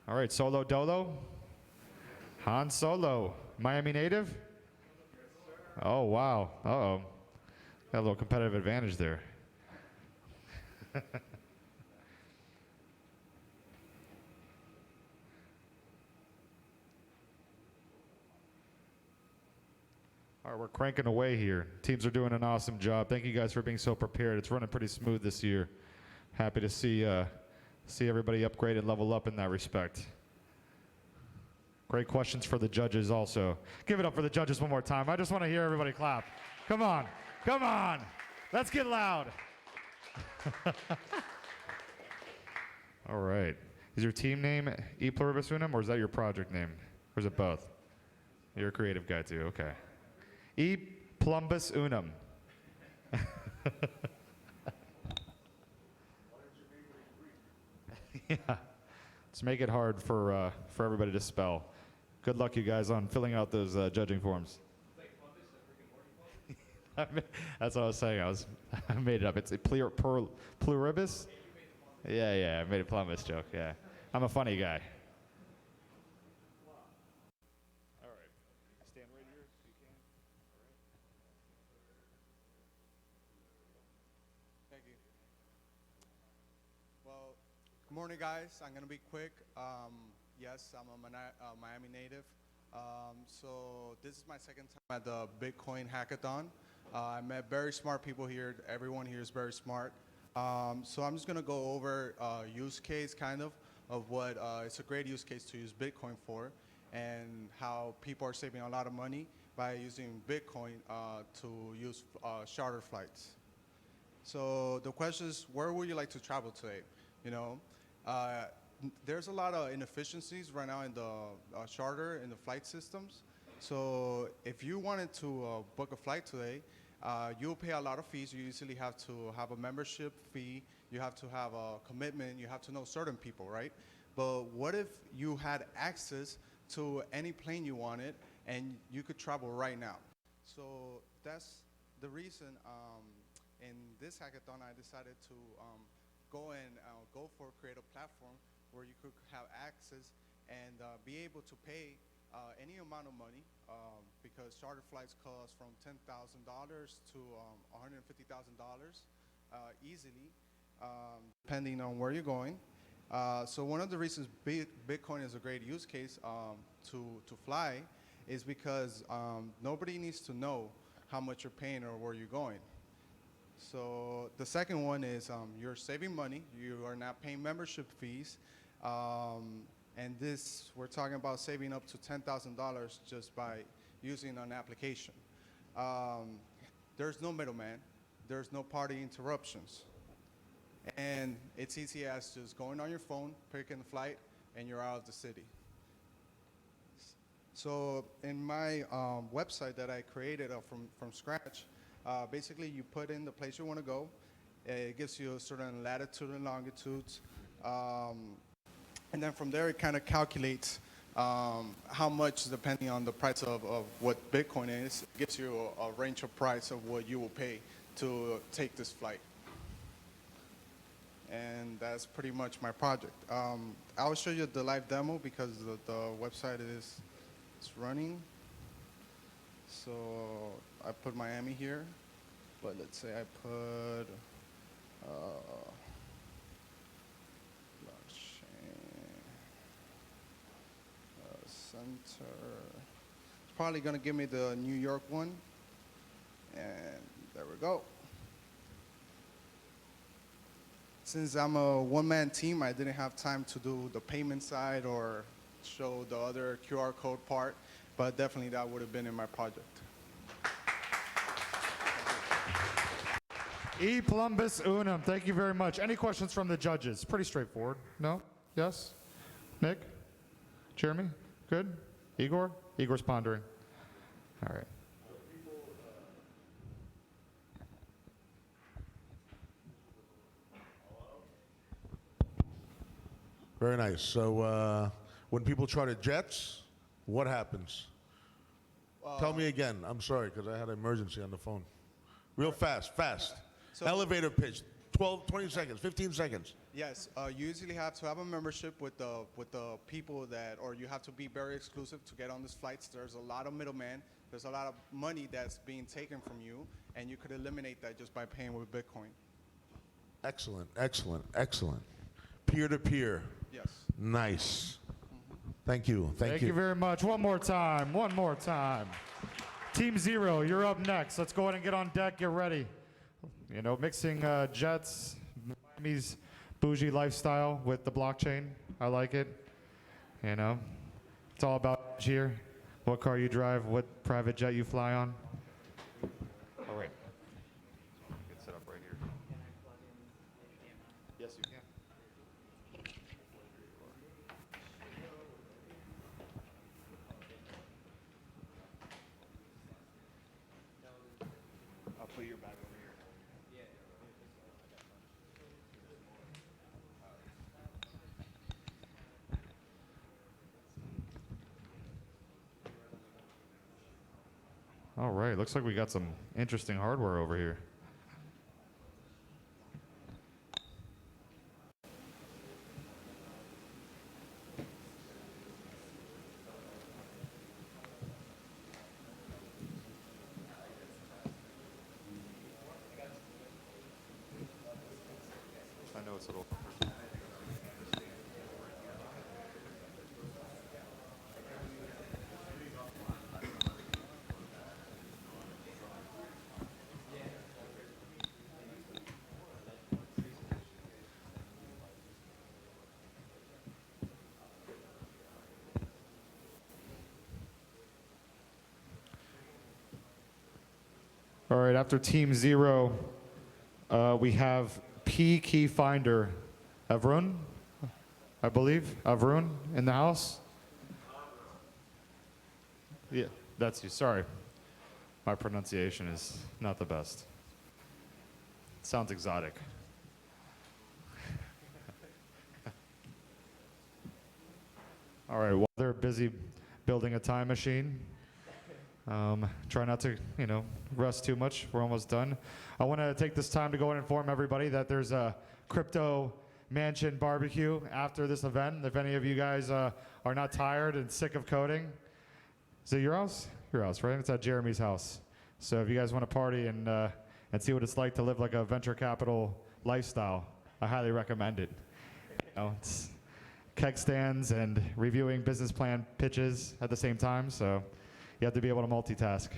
All right, Solo Dolo. Han Solo. Miami native? Oh, wow. Uh-oh. Got a little competitive advantage there. All right, we're cranking away here. Teams are doing an awesome job. Thank you guys for being so prepared. It's running pretty smooth this year. Happy to see everybody upgrade and level up in that respect. Great questions for the judges also. Give it up for the judges one more time. I just want to hear everybody clap. Come on. Come on. Let's get loud. All right. Is your team name E pluribus unum, or is that your project name? Or is it both? You're a creative guy too. Okay. E plumbus unum. Yeah. Let's make it hard for everybody to spell. Good luck, you guys, on filling out those judging forms. That's what I was saying. I made it up. It's a pluribus. Yeah. I made a plumbus joke. Yeah. I'm a funny guy. Thank you. Well, good morning, guys. I'm going to be quick. Yes, I'm a Miami native. So this is my second time at the Bitcoin Hackathon. I met very smart people here. Everyone here is very smart. So I'm just going to go over use case kind of what it's a great use case to use Bitcoin for, and how people are saving a lot of money by using Bitcoin to use charter flights. So the question is, where would you like to travel today? There's a lot of inefficiencies right now in the charter and the flight systems. So if you wanted to book a flight today, you'll pay a lot of fees. You usually have to have a membership fee. You have to have a commitment. You have to know certain people, right? But what if you had access to any plane you wanted and you could travel right now? So that's the reason in this hackathon I decided to go create a platform where you could have access and be able to pay any amount of money because charter flights cost from $10,000 to $150,000 easily, depending on where you're going. So one of the reasons Bitcoin is a great use case to fly is because nobody needs to know how much you're paying or where you're going. So the second one is you're saving money. You are not paying membership fees. And this, we're talking about saving up to $10,000 just by using an application. There's no middleman. There's no party interruptions. And it's easy as just going on your phone, picking the flight, and you're out of the city. So in my website that I created from scratch, basically you put in the place you want to go. It gives you a certain latitude and longitudes. And then from there, it kind of calculates how much, depending on the price of what Bitcoin is, it gives you a range of price of what you will pay to take this flight. and that's pretty much my project. I'll show you the live demo because the website is running. So I put Miami here, but let's say I put center. It's probably gonna give me the New York one, and there we go. Since I'm a one-man team, I didn't have time to do the payment side or show the other QR code part, but definitely that would have been in my project. E plumbus unum. Thank you very much. Any questions from the judges? Pretty straightforward. No? Yes? Nick? Jeremy? Good? Igor? Igor's pondering. All right. Very nice. So when people try to jets, what happens? Tell me again. I'm sorry, because I had an emergency on the phone. Real fast, fast. So Elevator pitch, 12, 20 seconds, 15 seconds. Yes, you usually have to have a membership with the people that, or you have to be very exclusive to get on these flights. There's a lot of middlemen. There's a lot of money that's being taken from you, and you could eliminate that just by paying with Bitcoin. Excellent, excellent, excellent. Peer-to-peer. Yes. Nice. Thank you, Thank you very much. One more time, one more time. Team Zero, you're up next. Let's go ahead and get on deck, get ready. You know, mixing jets, Miami's bougie lifestyle with the blockchain. I like it. You know, it's all about here. What car you drive, what private jet you fly on. All right. Get set up right here. Yes, you can. I'll put your bag over here. All right, looks like we got some interesting hardware over here. I know it's a little. All right, after Team Zero, we have P key finder. Avrun, I believe. Avrun in the house? Yeah, that's you. Sorry. My pronunciation is not the best. Sounds exotic. All right, while they're busy building a time machine, try not to, rest too much. We're almost done. I want to take this time to go and inform everybody that there's a crypto mansion barbecue after this event. If any of you guys are not tired and sick of coding, is it your house? Your house, right? It's at Jeremy's house. So if you guys want to party and see what it's like to live like a venture capital lifestyle, I highly recommend it. It's keg stands and reviewing business plan pitches at the same time. So you have to be able to multitask.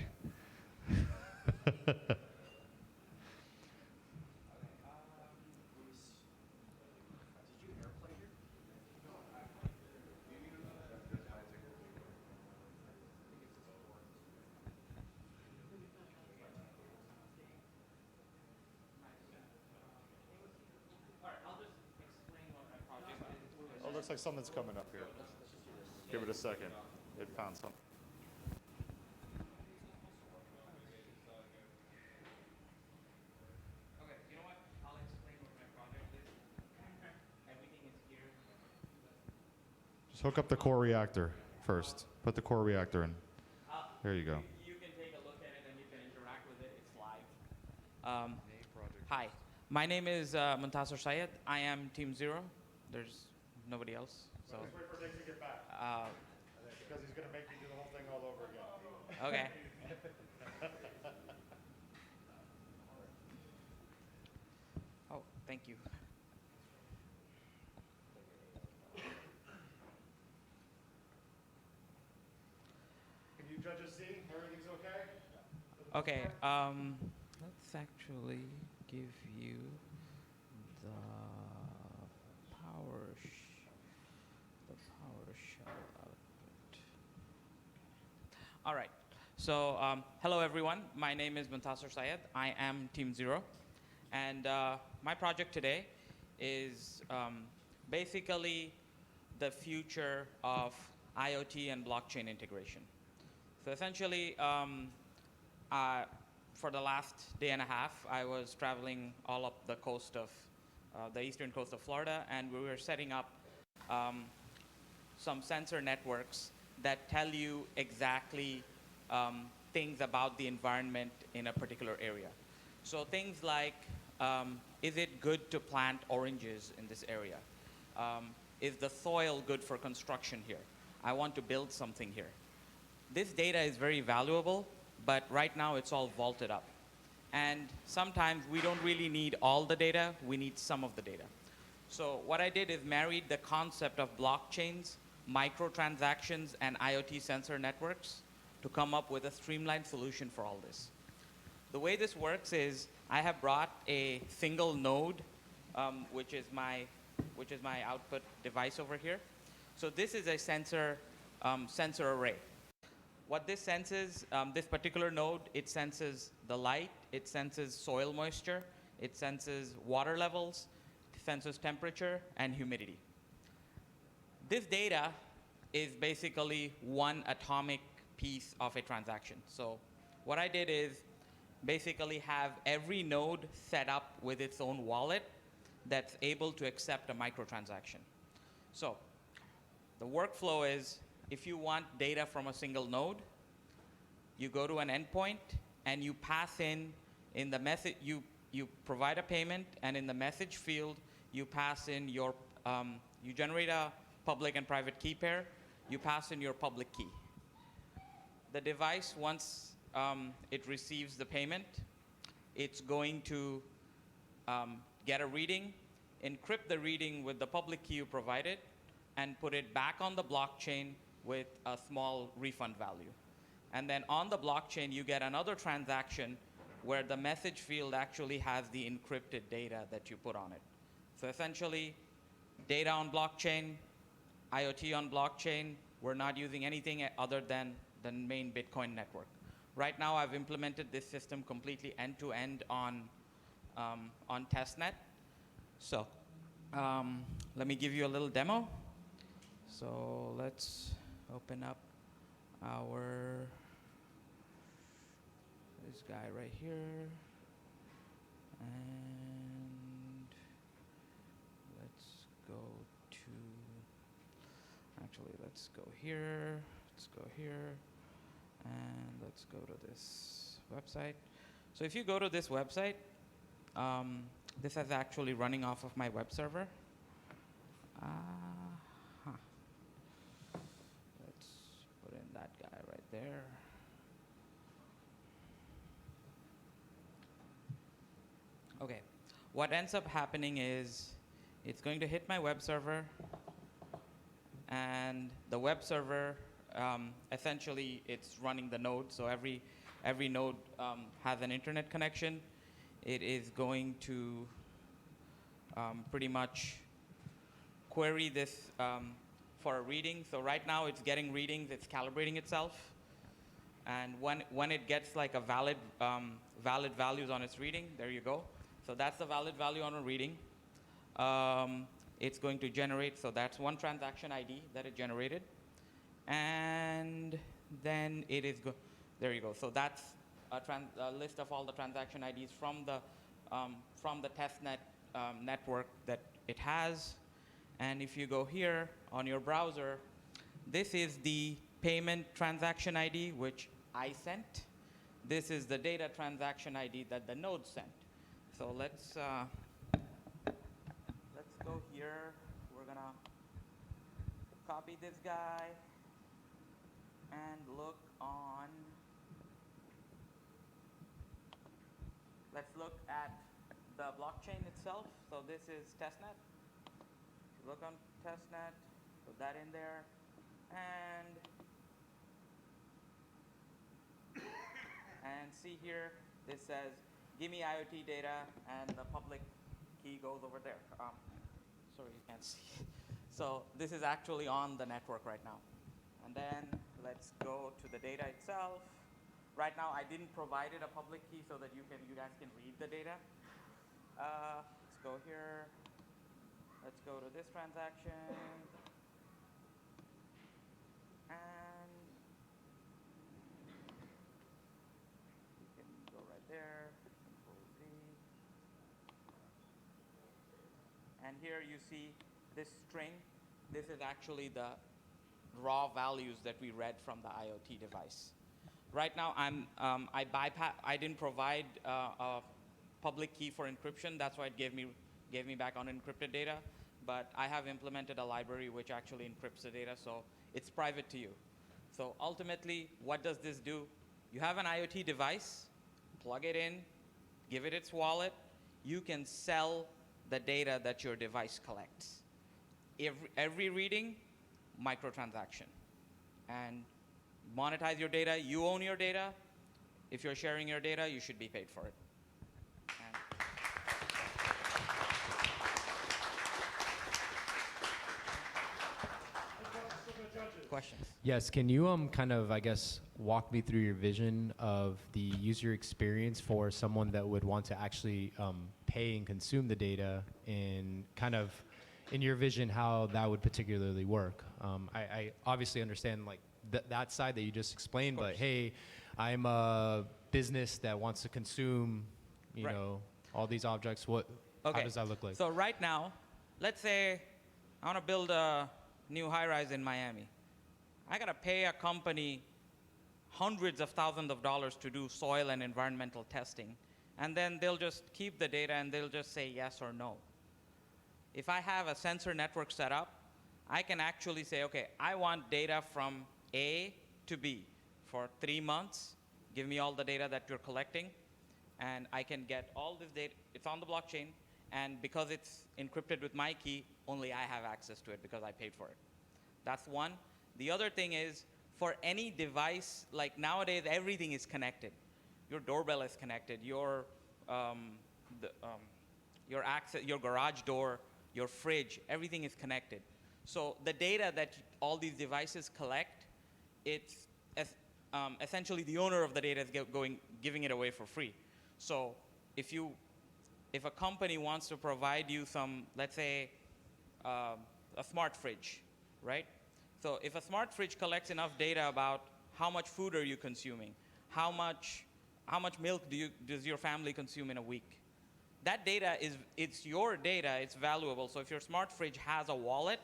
Oh, looks like something's coming up here. Give it a second. It found something. Just hook up the core reactor first. Put the core reactor in. There you go. You can take a look at it and you can interact with it. It's live. Hi. My name is Muntasir Syed. I am Team Zero. There's nobody else. So. Let's wait for Nick to get back. Because he's going to make me do the whole thing all over again. Okay. Oh, thank you. Can you judges see? Everything's okay? Okay. Let's actually give you the PowerShell output. All right. So hello everyone. My name is Muntasir Syed. I am Team Zero, and my project today is basically the future of IoT and blockchain integration. So essentially, for the last day and a half, I was traveling all up the coast of the eastern coast of Florida, and we were setting up some sensor networks that tell you exactly things about the environment in a particular area. So things like, is it good to plant oranges in this area? Is the soil good for construction here? I want to build something here. This data is very valuable, but right now it's all vaulted up. And sometimes we don't really need all the data, we need some of the data. So what I did is married the concept of blockchains, microtransactions, and IoT sensor networks to come up with a streamlined solution for all this. The way this works is I have brought a single node, which is my output device over here. So this is a sensor array. What this senses, this particular node, it senses the light, it senses soil moisture, it senses water levels, it senses temperature and humidity. This data is basically one atomic piece of a transaction. So what I did is basically have every node set up with its own wallet that's able to accept a microtransaction. So the workflow is, if you want data from a single node, you go to an endpoint and you pass in the message, you provide a payment, and in the message field, you pass in your, you generate a public and private key pair, you pass in your public key. The device, once it receives the payment, it's going to get a reading, encrypt the reading with the public key you provided, and put it back on the blockchain with a small refund value. And then on the blockchain, you get another transaction where the message field actually has the encrypted data that you put on it. So essentially, data on blockchain, IoT on blockchain, we're not using anything other than the main Bitcoin network. Right now, I've implemented this system completely end-to-end on testnet. So let me give you a little demo. So let's open up this guy right here, and let's go here, and let's go to this website. So if you go to this website, this is actually running off of my web server. Let's put in that guy right there. Okay, what ends up happening is it's going to hit my web server, and the web server, essentially it's running the node, so every node has an internet connection. It is going to pretty much query this for a reading. So right now it's getting readings, it's calibrating itself, and when it gets like a valid values on its reading, there you go. So that's the valid value on a reading. It's going to generate, so that's one transaction ID that it generated. And then it is, there you go. So that's a list of all the transaction IDs from the testnet network that it has. And if you go here on your browser, this is the payment transaction ID, which I sent. This is the data transaction ID that the node sent. So let's here, we're gonna copy this guy and look on, let's look at the blockchain itself. So this is testnet. Look on testnet, put that in there, and see here, this says, give me IoT data, and the public key goes over there. Sorry, you can't see. So this is actually on the network right now. And then let's go to the data itself. Right now, I didn't provide it a public key so that you guys can read the data. Let's go here. Let's go to this transaction. And you can go right there. Control Z. And here you see this string. This is actually the raw values that we read from the IoT device. Right now, I didn't provide a public key for encryption. That's why it gave me back unencrypted data. But I have implemented a library which actually encrypts the data, so it's private to you. So ultimately, what does this do? You have an IoT device, plug it in, give it its wallet. You can sell the data that your device collects. Every reading, microtransaction. And monetize your data. You own your data. If you're sharing your data, you should be paid for it. Questions? Yes, can you kind of, I guess, walk me through your vision of the user experience for someone that would want to actually pay and consume the data, and kind of, in your vision, how that would particularly work? I obviously understand like that side that you just explained, but hey, I'm a business that wants to consume, you know, all these objects. How does that look like? So right now, let's say I want to build a new high-rise in Miami. I got to pay a company hundreds of thousands of dollars to do soil and environmental testing. And then they'll just keep the data and they'll just say yes or no. If I have a sensor network set up, I can actually say, okay, I want data from A to B for 3 months. Give me all the data that you're collecting. And I can get all this data. It's on the blockchain. And because it's encrypted with my key, only I have access to it because I paid for it. That's one. The other thing is, for any device, like nowadays, everything is connected. Your doorbell is connected. Your access, your garage door, your fridge, everything is connected. So the data that all these devices collect, it's essentially the owner of the data is giving it away for free. So if a company wants to provide you some, let's say, a smart fridge, right? So if a smart fridge collects enough data about how much food are you consuming, how much milk does your family consume in a week, that data it's your data, it's valuable. So if your smart fridge has a wallet,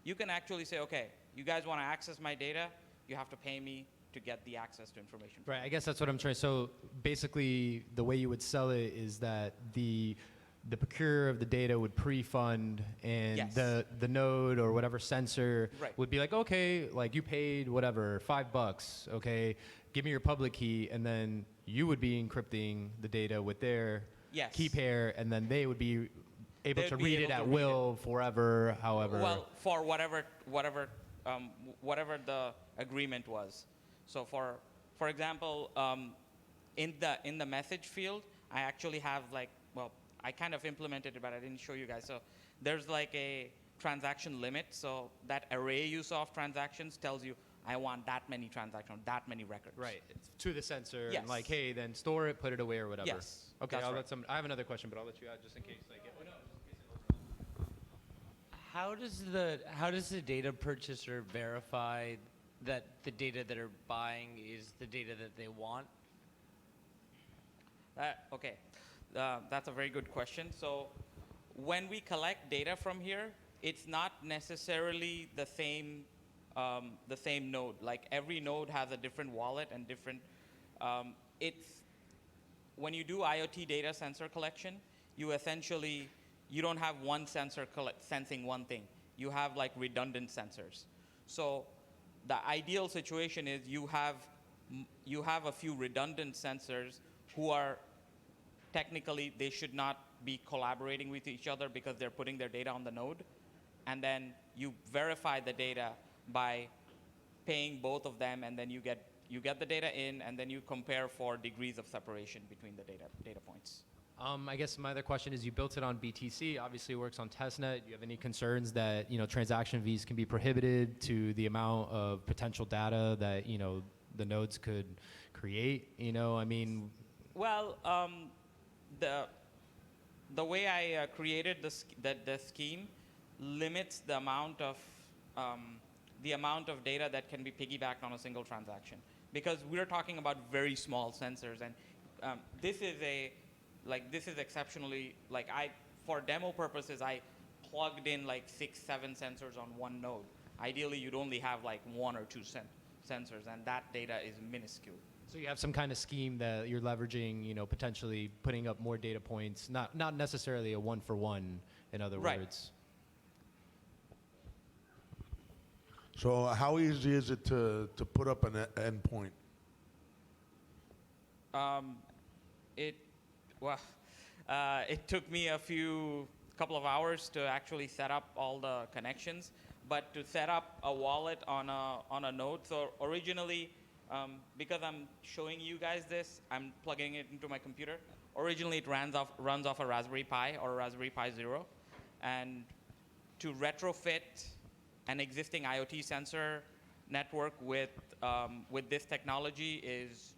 you can actually say, okay, you guys want to access my data, you have to pay me to get the access to information. Right, I guess that's what I'm trying. So basically, the way you would sell it is that the procurer of the data would pre-fund, and Yes. the node or whatever sensor Right. would be like, okay, like you paid whatever, $5, okay, give me your public key, and then you would be encrypting the data with their Yes. key pair, and then they would be able They'd to be read able it to at read will, forever, however. Well, for whatever the agreement was. So for example, in the message field, I actually have I kind of implemented it, but I didn't show you guys. So there's like a transaction limit. So that array you saw of transactions tells you, I want that many transactions, that many records. Right, it's to the sensor, Yes. and like, hey, then store it, put it away, or whatever. Yes, Okay, that's I'll right. let I have another question, but I'll let you out just in case. How does the data purchaser verify that the data that are buying is the data that they want? Okay, that's a very good question. So when we collect data from here, it's not necessarily the same node. Like every node has a different wallet and different. When you do IoT data sensor collection, you essentially you don't have one sensor sensing one thing. You have like redundant sensors. So the ideal situation is you have a few redundant sensors who are technically, they should not be collaborating with each other because they're putting their data on the node. And then you verify the data by paying both of them, and then you get the data in, and then you compare for degrees of separation between the data points. I guess my other question is, you built it on BTC, obviously it works on testnet. Do you have any concerns that, transaction fees can be prohibited to the amount of potential data that, the nodes could create? Well, the way I created the scheme limits the amount of data that can be piggybacked on a single transaction, because we're talking about very small sensors, and this is exceptionally, for demo purposes, I plugged in like 6, 7 sensors on one node. Ideally, you'd only have like 1 or 2 sensors, and that data is minuscule. So you have some kind of scheme that you're leveraging, potentially putting up more data points, not necessarily a one-for-one, in other words. So how easy is it to put up an endpoint? It took me a couple of hours to actually set up all the connections, but to set up a wallet on a node. So originally, because I'm showing you guys this, I'm plugging it into my computer. Originally, it runs off a Raspberry Pi or a Raspberry Pi Zero, and to retrofit an existing IoT sensor network with this technology is,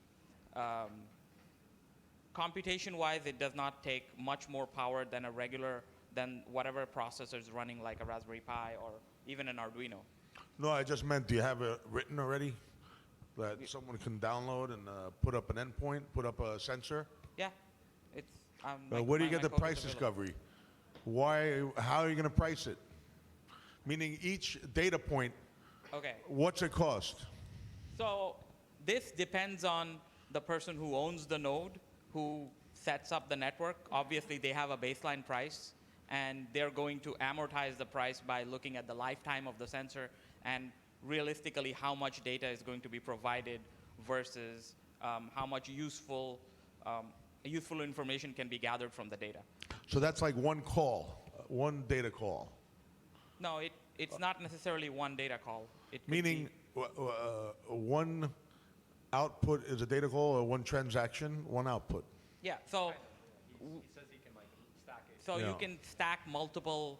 computation-wise, it does not take much more power than whatever processor is running, like a Raspberry Pi or even an Arduino. No, I just meant, do you have it written already that someone can download and put up an endpoint, put up a sensor? Yeah, it's. Where do you get the price discovery? How are you going to price it? Meaning each data point, Okay. what's it cost? So this depends on the person who owns the node, who sets up the network. Obviously, they have a baseline price, and they're going to amortize the price by looking at the lifetime of the sensor and realistically how much data is going to be provided versus how much useful information can be gathered from the data. So that's like one call, one data call. No, it's not necessarily one data call. Meaning one output is a data call, or one transaction, one output. Yeah, so he says he can stack it. So you can stack multiple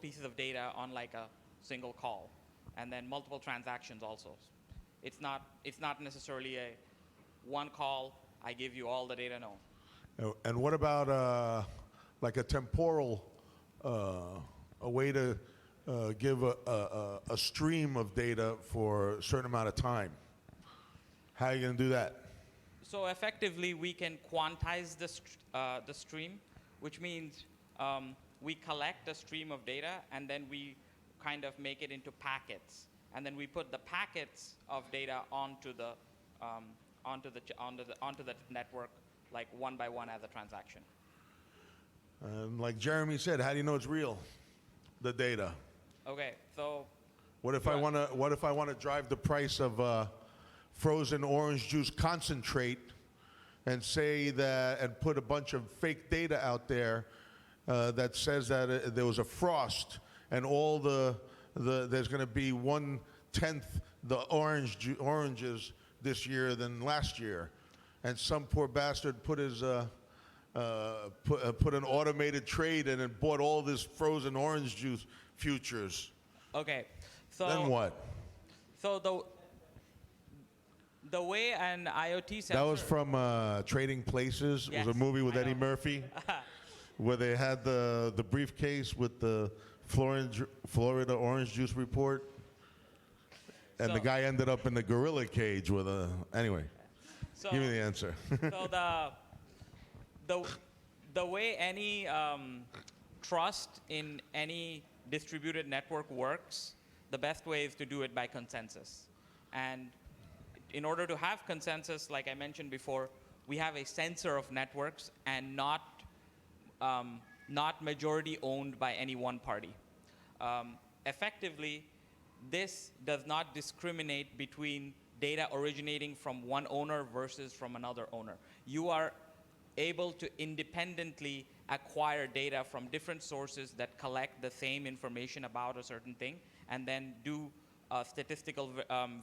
pieces of data on like a single call, and then multiple transactions also. It's not necessarily a one call, I give you all the data, no. And what about like a temporal, a way to give a stream of data for a certain amount of time? How are you going to do that? So effectively, we can quantize the stream, which means we collect a stream of data, and then we kind of make it into packets, and then we put the packets of data onto the network, like one by one as a transaction. Like Jeremy said, how do you know it's real? The data. Okay, so. What if I want to drive the price of frozen orange juice concentrate, and say that, and put a bunch of fake data out there that says that there was a frost, and all there's going to be 1/10 the oranges this year than last year, and some poor bastard put his put an automated trade in and bought all this frozen orange juice futures. Okay, so then what? So the way an IoT sensor. That was from Trading Places. It was a movie with Eddie Murphy, where they had the briefcase with the Florida orange juice report, and the guy ended up in the gorilla cage with a. Anyway, give me the answer. So the way any trust in any distributed network works, the best way is to do it by consensus. And in order to have consensus, like I mentioned before, we have a sensor of networks and not not majority owned by any one party. Effectively, this does not discriminate between data originating from one owner versus from another owner. You are able to independently acquire data from different sources that collect the same information about a certain thing and then do statistical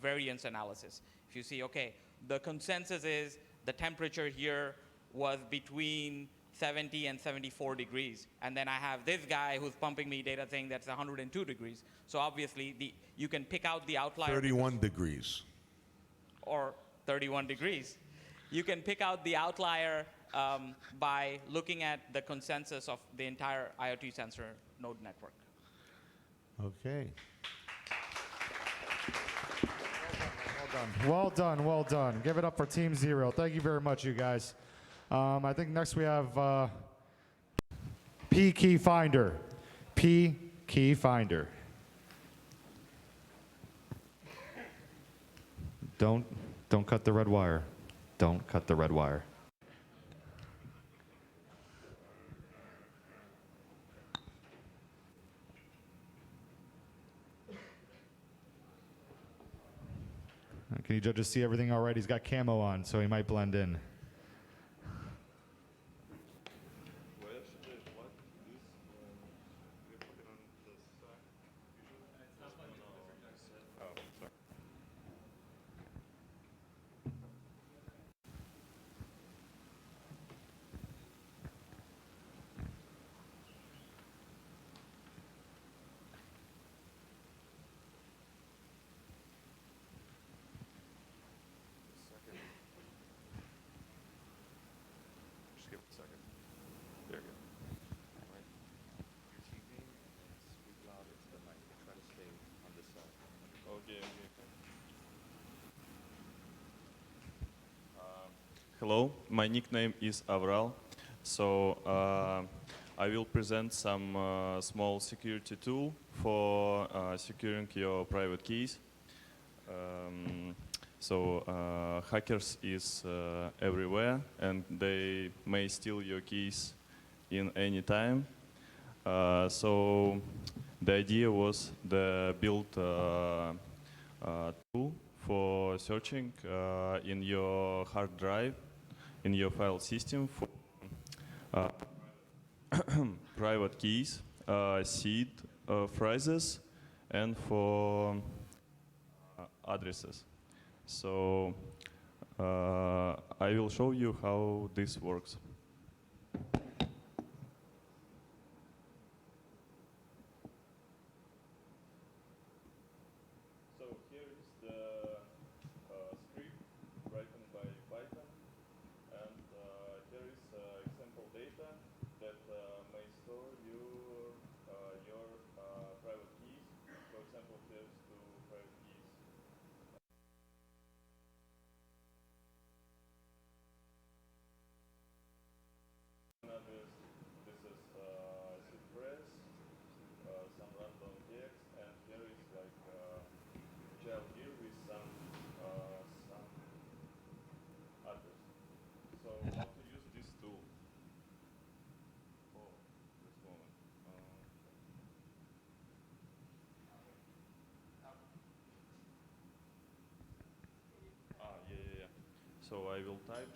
variance analysis. If you see, okay, the consensus is the temperature here was between 70 and 74 degrees. And then I have this guy who's pumping me data saying that's 102 degrees. So obviously, you can pick out the outlier. 31 degrees. Or 31 degrees. You can pick out the outlier by looking at the consensus of the entire IoT sensor node network. Okay. Well done, well done. Give it up for Team Zero. Thank you very much, you guys. I think next we have P Key Finder. P Key Finder. Don't cut the red wire. Don't cut the red wire. Can you judges see everything all right? He's got camo on, so he might blend in. Just give it a second. There you go. Right. Your TV and speak louder to the mic. Try to stay on this side. Okay, okay. Hello, my nickname is Avral. So I will present some small security tool for securing your private keys. Hackers is everywhere, and they may steal your keys in any time. So the idea was to build a tool for searching in your hard drive, in your file system for private keys, seed phrases, and for addresses. So I will show you how this works. So here is the script written by Python, and here is example data that may store your private keys. For example, here's two private keys. This is seed phrase, some random text, and here is like child here with some address. So how to use this tool? Oh, this moment. Yeah. So I will type.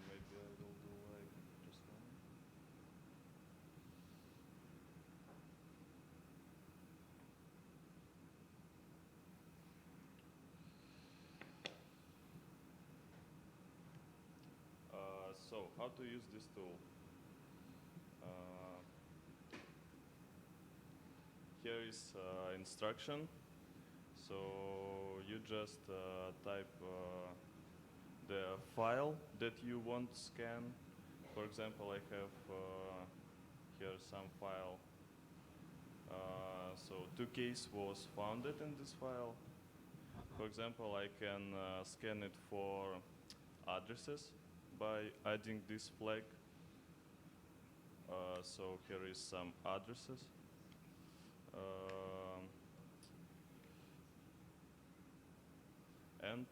Maybe I will do like just one. So how to use this tool? Here is instruction. So you just type the file that you want to scan. For example, I have here some file. So 2 keys was founded in this file. For example, I can scan it for addresses by adding this flag. So here is some addresses. And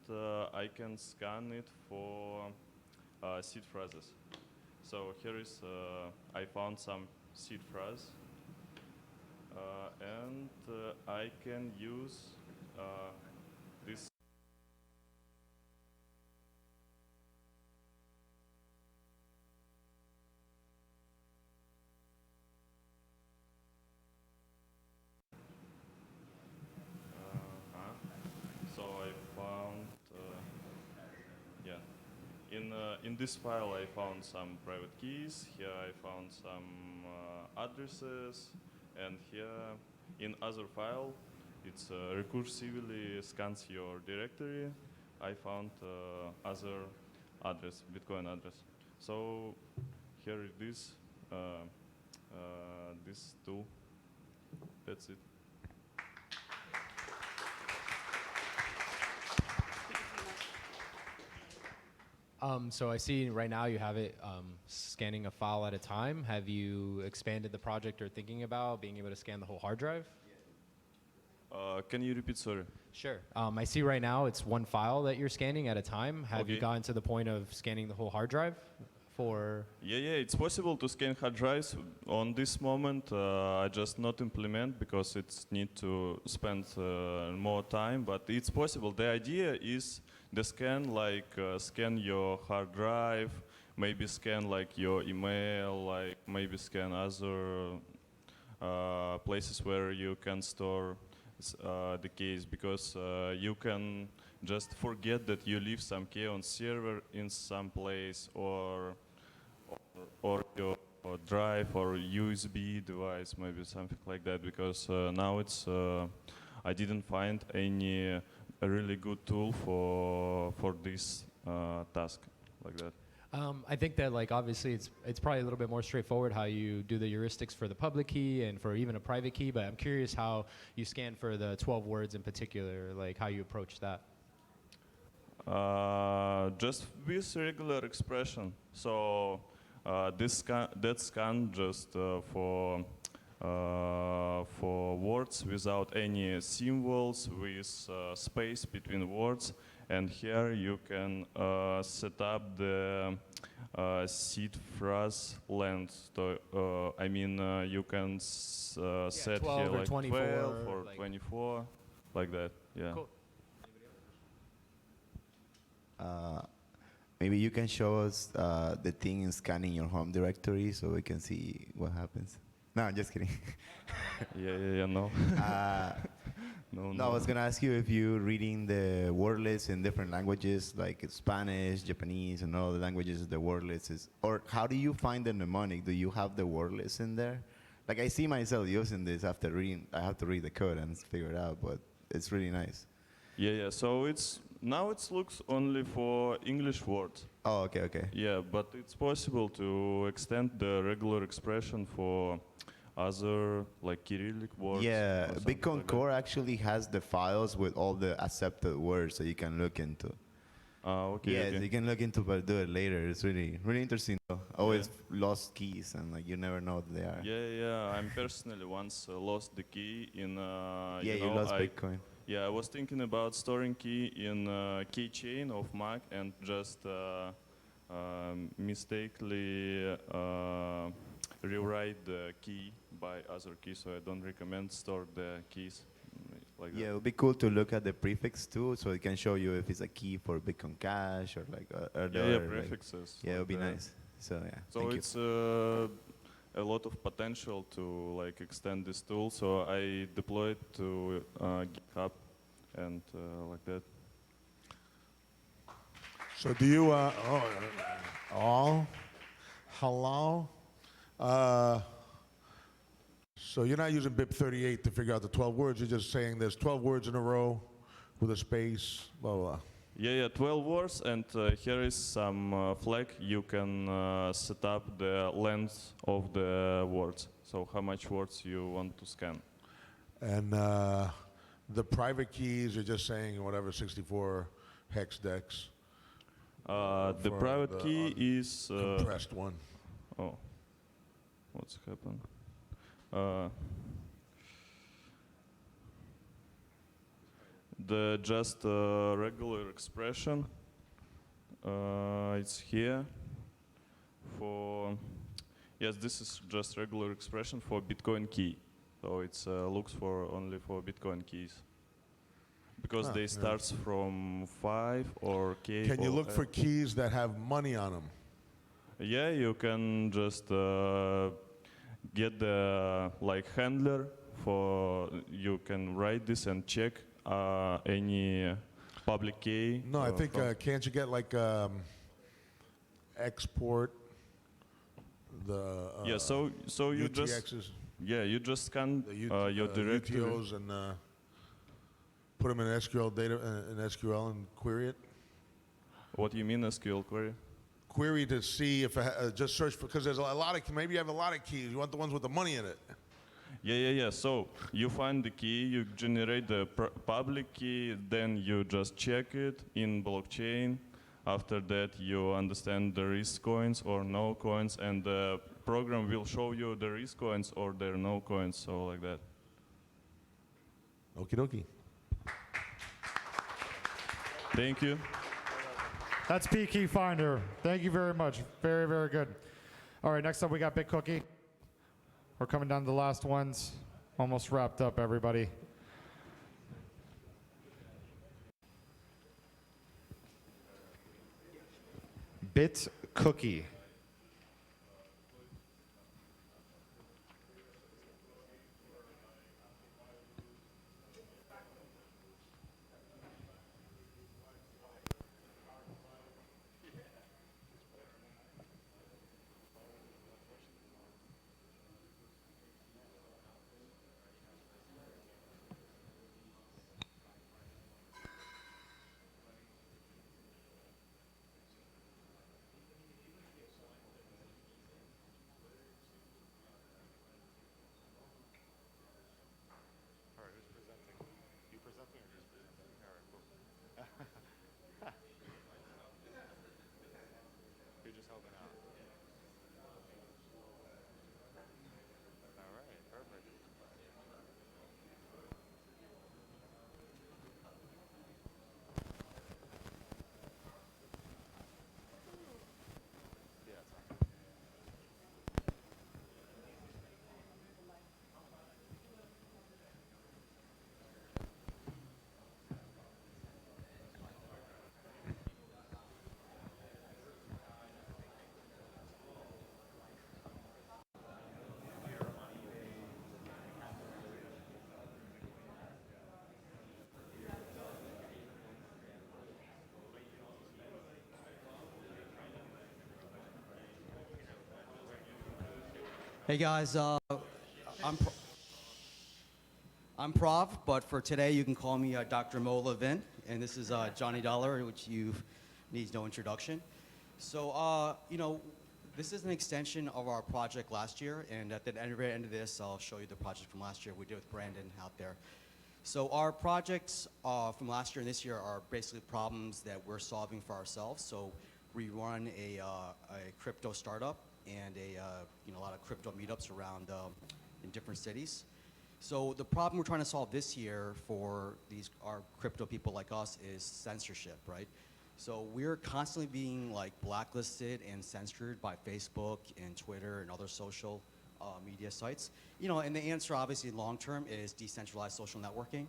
I can scan it for seed phrases. So here is, I found some seed phrase, and I can use this. So I found, yeah, in this file I found some private keys. Here I found some addresses, and here in other file, it's recursively scans your directory. I found other address, Bitcoin address. So here it is, this tool. That's it. So I see right now you have it scanning a file at a time. Have you expanded the project or thinking about being able to scan the whole hard drive? Can you repeat, sorry? Sure. I see right now it's one file that you're scanning at a time. Have you Okay. gotten to the point of scanning the whole hard drive for? Yeah, it's possible to scan hard drives. On this moment, I just not implement because it's need to spend more time, but it's possible. The idea is the scan, like scan your hard drive, maybe scan like your email, like maybe scan other places where you can store the keys, because you can just forget that you leave some key on server in some place, or your drive or USB device, maybe something like that, because now it's I didn't find any really good tool for this task like that. I think that like obviously it's probably a little bit more straightforward how you do the heuristics for the public key and for even a private key, but I'm curious how you scan for the 12 words in particular, like how you approach that. Just with regular expression. So that scan just for words without any symbols, with space between words. And here you can set up the seed phrase length. So, I mean, you can set 12 here or like 24, 12 or like 24, like that. Yeah. Cool. Maybe you can show us the thing in scanning your home directory so we can see what happens. No, I'm just kidding. Yeah, no. No, I was going to ask you if you're reading the word list in different languages, like Spanish, Japanese, and all the languages the word list is. Or how do you find the mnemonic? Do you have the word list in there? Like I see myself using this after reading. I have to read the code and figure it out, but it's really nice. Yeah. So now it looks only for English words. Oh, okay. Yeah, but it's possible to extend the regular expression for other like Cyrillic words. Yeah, or something Bitcoin like Core actually has the files with all the accepted words that you can look into. Okay. Yeah, okay. you can look into, but do it later. It's really interesting. Though. Always lost keys, and like you never know what they are. Yeah. I'm personally once lost the key in. You lost Bitcoin. Yeah, I was thinking about storing key in keychain of Mac and just mistakenly rewrite the key by other keys. So I don't recommend store the keys like that. Yeah, it would be cool to look at the prefix too, so it can show you if it's a key for Bitcoin Cash or like other. Prefixes. Yeah, it would be like that. nice. So yeah. So thank it's a lot of potential to like extend this tool. So I deployed to GitHub and like that. So do you, hello? So you're not using BIP38 to figure out the 12 words, you're just saying there's 12 words in a row with a space, blah, blah, blah. Yeah, 12 words, and here is some flag. You can set up the length of the words, so how much words you want to scan. And the private keys are just saying whatever, 64 hex dex. The private key is... compressed one. Oh, what's happened? The just regular expression It's here for, yes, this is just regular expression for Bitcoin key. So it's looks for only for Bitcoin keys. Because they starts from 5 or K. Can you or look for keys that have money on them? Yeah, you can just get the like handler for, you can write this and check any public key. No, I think, can't you get like export the yeah, so you just, UTXs, yeah, you just scan your directory. UTOs and put them in SQL data, in SQL and query it? What do you mean SQL query? Query to see if, just search for, because there's a lot of, maybe you have a lot of keys, you want the ones with the money in it. Yeah. So you find the key, you generate the public key, then you just check it in blockchain. After that, you understand there is coins or no coins, and the program will show you there is coins or there are no coins, so like that. Okie dokie. Thank you. That's P-Key Finder. Thank you very much. Very, very good. All right, next up we got BitCookie. We're coming down to the last ones. Almost wrapped up, everybody. BitCookie. Hey guys, I'm Prov, but for today you can call me Dr. Mo Levin, and this is Johnny Dollar, which needs no introduction. So, this is an extension of our project last year, and at the very end of this, I'll show you the project from last year we did with Brandon out there. So our projects from last year and this year are basically problems that we're solving for ourselves. So we run a crypto startup and a lot of crypto meetups around in different cities. So the problem we're trying to solve this year for our crypto people like us is censorship, right? So we're constantly being like blacklisted and censored by Facebook and Twitter and other social media sites. And the answer obviously long term is decentralized social networking.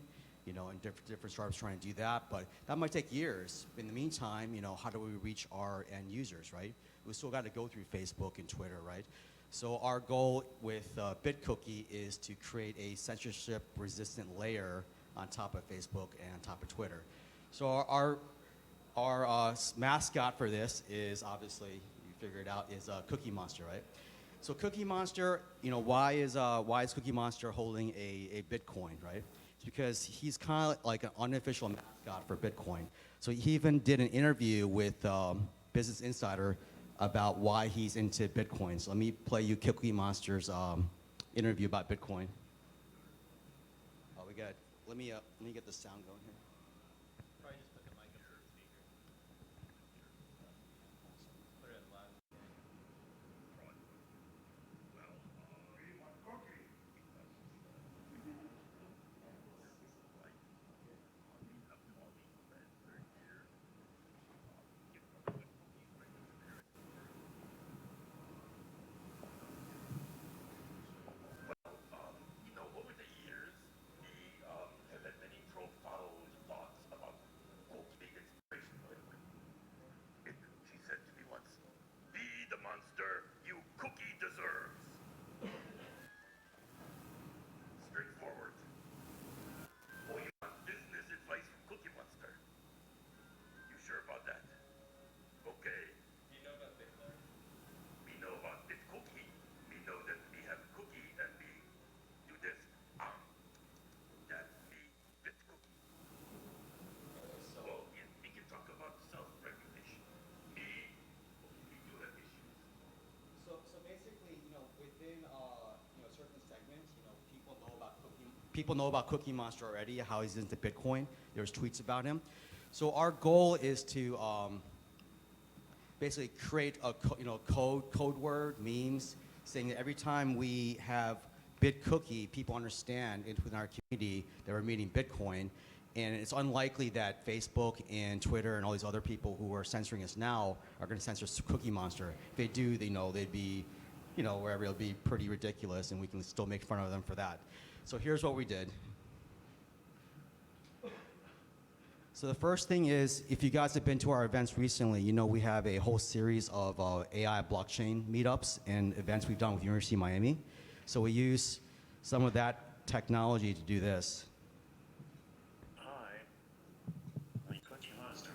And different startups trying to do that, but that might take years. In the meantime, how do we reach our end users, right? We still got to go through Facebook and Twitter, right? So our goal with BitCookie is to create a censorship-resistant layer on top of Facebook and on top of Twitter. So our mascot for this is obviously, you figure it out, is Cookie Monster, right? So Cookie Monster, why is Cookie Monster holding a Bitcoin, right? It's because he's kind of like an unofficial mascot for Bitcoin. So he even did an interview with Business Insider about why he's into Bitcoin. So let me play you Cookie Monster's interview about Bitcoin. Oh, let me get the sound going here. Probably just put the mic up to the speaker. Put it loud. people know about Cookie Monster already, how he's into Bitcoin. There's tweets about him. So our goal is to basically create a code word, memes, saying that every time we have BitCookie, people understand within our community that we're meeting Bitcoin. And it's unlikely that Facebook and Twitter and all these other people who are censoring us now are going to censor Cookie Monster. If they do, they'd be, wherever, it'll be pretty ridiculous, and we can still make fun of them for that. So here's what we did. So the first thing is, if you guys have been to our events recently, we have a whole series of AI blockchain meetups and events we've done with University of Miami. So we use some of that technology to do this. Hi, we Cookie Monster.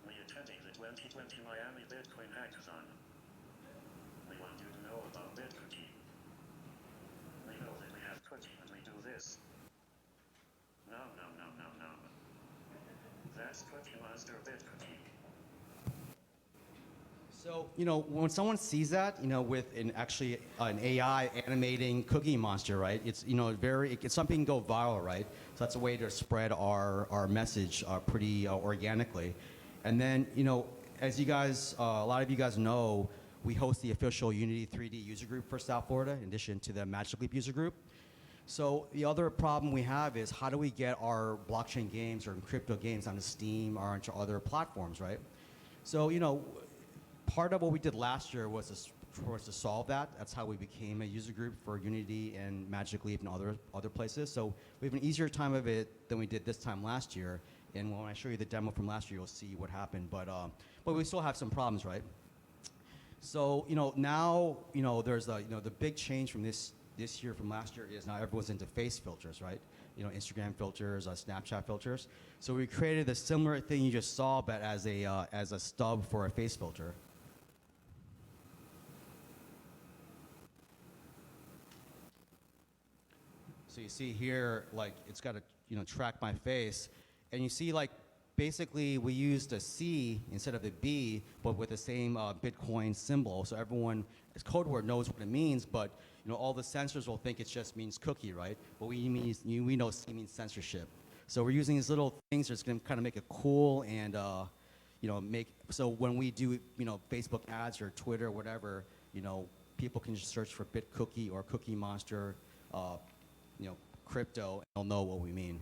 We attending the 2020 Miami Bitcoin Hackathon. We want you to know about BitCookie. We know that we have Cookie and we do this. No. That's Cookie Monster BitCookie. So, when someone sees that, with actually an AI animating Cookie Monster, right? It's, it's something go viral, right? So that's a way to spread our message pretty organically. And then, as you guys, a lot of you guys know, we host the official Unity 3D user group for South Florida, in addition to the Magic Leap user group. So the other problem we have is how do we get our blockchain games or crypto games onto Steam or onto other platforms, right? So, part of what we did last year was to solve that. That's how we became a user group for Unity and Magic Leap and other places. So we have an easier time of it than we did this time last year. And when I show you the demo from last year, you'll see what happened. But we still have some problems, right? So now there's the big change from this year from last year is now everyone's into face filters, right? Instagram filters, Snapchat filters. So we created a similar thing you just saw, but as a stub for a face filter. So you see here, it's got to track my face, and you see basically we used a C instead of a B, but with the same Bitcoin symbol. So everyone, as code word, knows what it means, but all the censors will think it just means cookie, right? But we know C means censorship. So we're using these little things that's going to kind of make it cool and so when we do Facebook ads or Twitter or whatever, people can just search for BitCookie or Cookie Monster, crypto, and they'll know what we mean.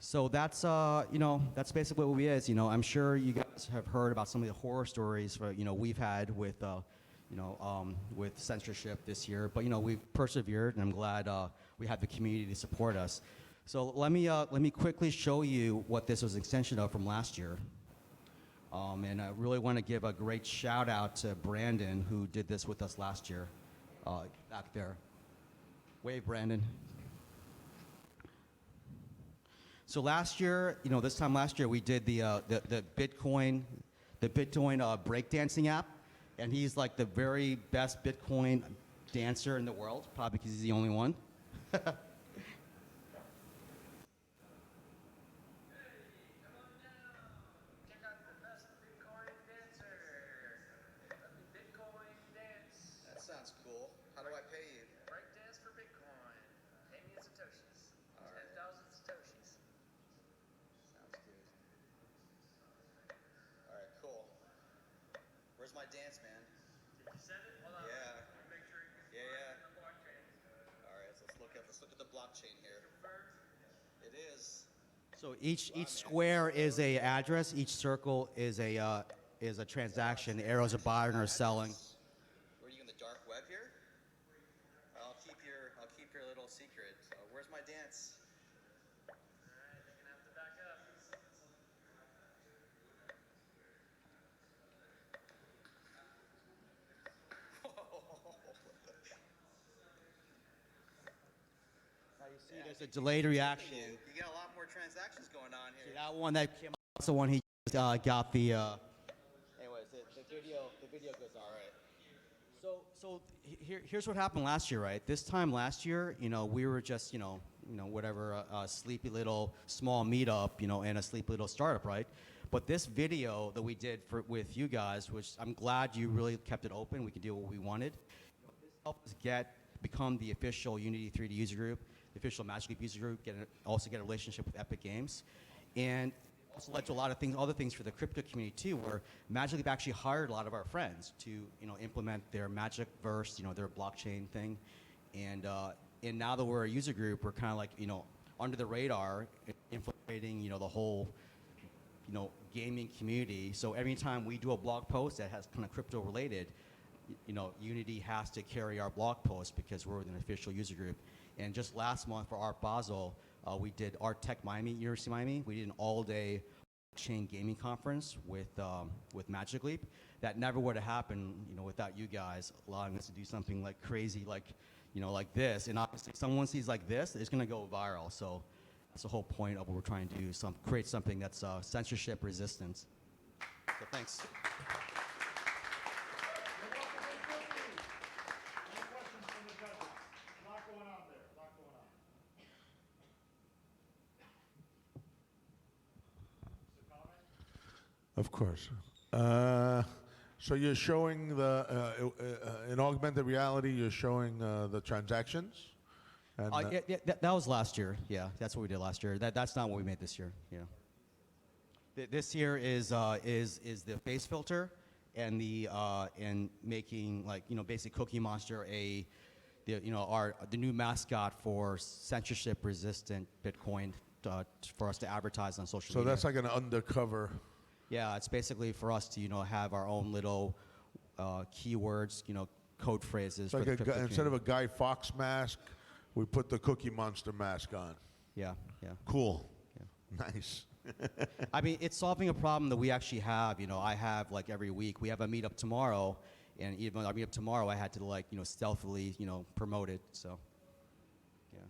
So that's that's basically what we is. I'm sure you guys have heard about some of the horror stories we've had with with censorship this year, but we've persevered, and I'm glad we have the community to support us. So let me quickly show you what this was an extension of from last year. And I really want to give a great shout out to Brandon, who did this with us last year, back there. Wave, Brandon. So last year, this time last year, we did the Bitcoin breakdancing app, and he's like the very best Bitcoin dancer in the world, probably because he's the only one. That sounds cool. How do I pay you? Breakdance for Bitcoin. Pay me in Satoshis. 10,000 Satoshis. Sounds good. All right, cool. Where's my dance, man? Did you send it? Hold on. Yeah. Make sure you yeah. The blockchain. All right, so let's look at the blockchain here. It is. So each square is a address. Each circle is a transaction. The arrows are buying or selling. Were you in the dark web here? I'll keep your little secret. Where's my dance? All right, you're gonna have to back up. Now you see there's a delayed reaction. You got a lot more transactions going on here. See, that one that came out is the one he just got the. Anyways, the video goes on. All right. So here's what happened last year, right? This time last year, we were just, whatever, a sleepy little small meetup, and a sleepy little startup, right? But this video that we did with you guys, which I'm glad you really kept it open, we could do what we wanted. This helped us become the official Unity 3D user group. official Magic Leap user group, also get a relationship with Epic Games. And also led to a lot of things, other things for the crypto community too, where Magic Leap actually hired a lot of our friends to, implement their Magicverse, their blockchain thing. And now that we're a user group, we're kind of like, under the radar, infiltrating, the whole, gaming community. So every time we do a blog post that has kind of crypto related, Unity has to carry our blog post because we're an official user group. And just last month for Art Basel, we did Art Tech Miami, University of Miami. We did an all-day blockchain gaming conference with Magic Leap. That never would have happened, without you guys allowing us to do something like crazy, like this. And obviously, if someone sees like this, it's going to go viral. So that's the whole point of what we're trying to do: create something that's censorship resistant. So thanks. Of course. So you're showing in augmented reality, you're showing the transactions? And, yeah, that was last year. Yeah, that's what we did last year. That's not what we made this year. Yeah. This year is the face filter and and making basic Cookie Monster the new mascot for censorship resistant Bitcoin for us to advertise on social media. So that's like an undercover. Yeah, it's basically for us to have our own little keywords, code phrases. It's like instead of a Guy Fawkes mask, we put the Cookie Monster mask on. Yeah, yeah. Cool. Yeah. Nice. I mean, it's solving a problem that we actually have. I have every week. We have a meetup tomorrow, and even our meetup tomorrow, I had to stealthily promote it. So, yeah.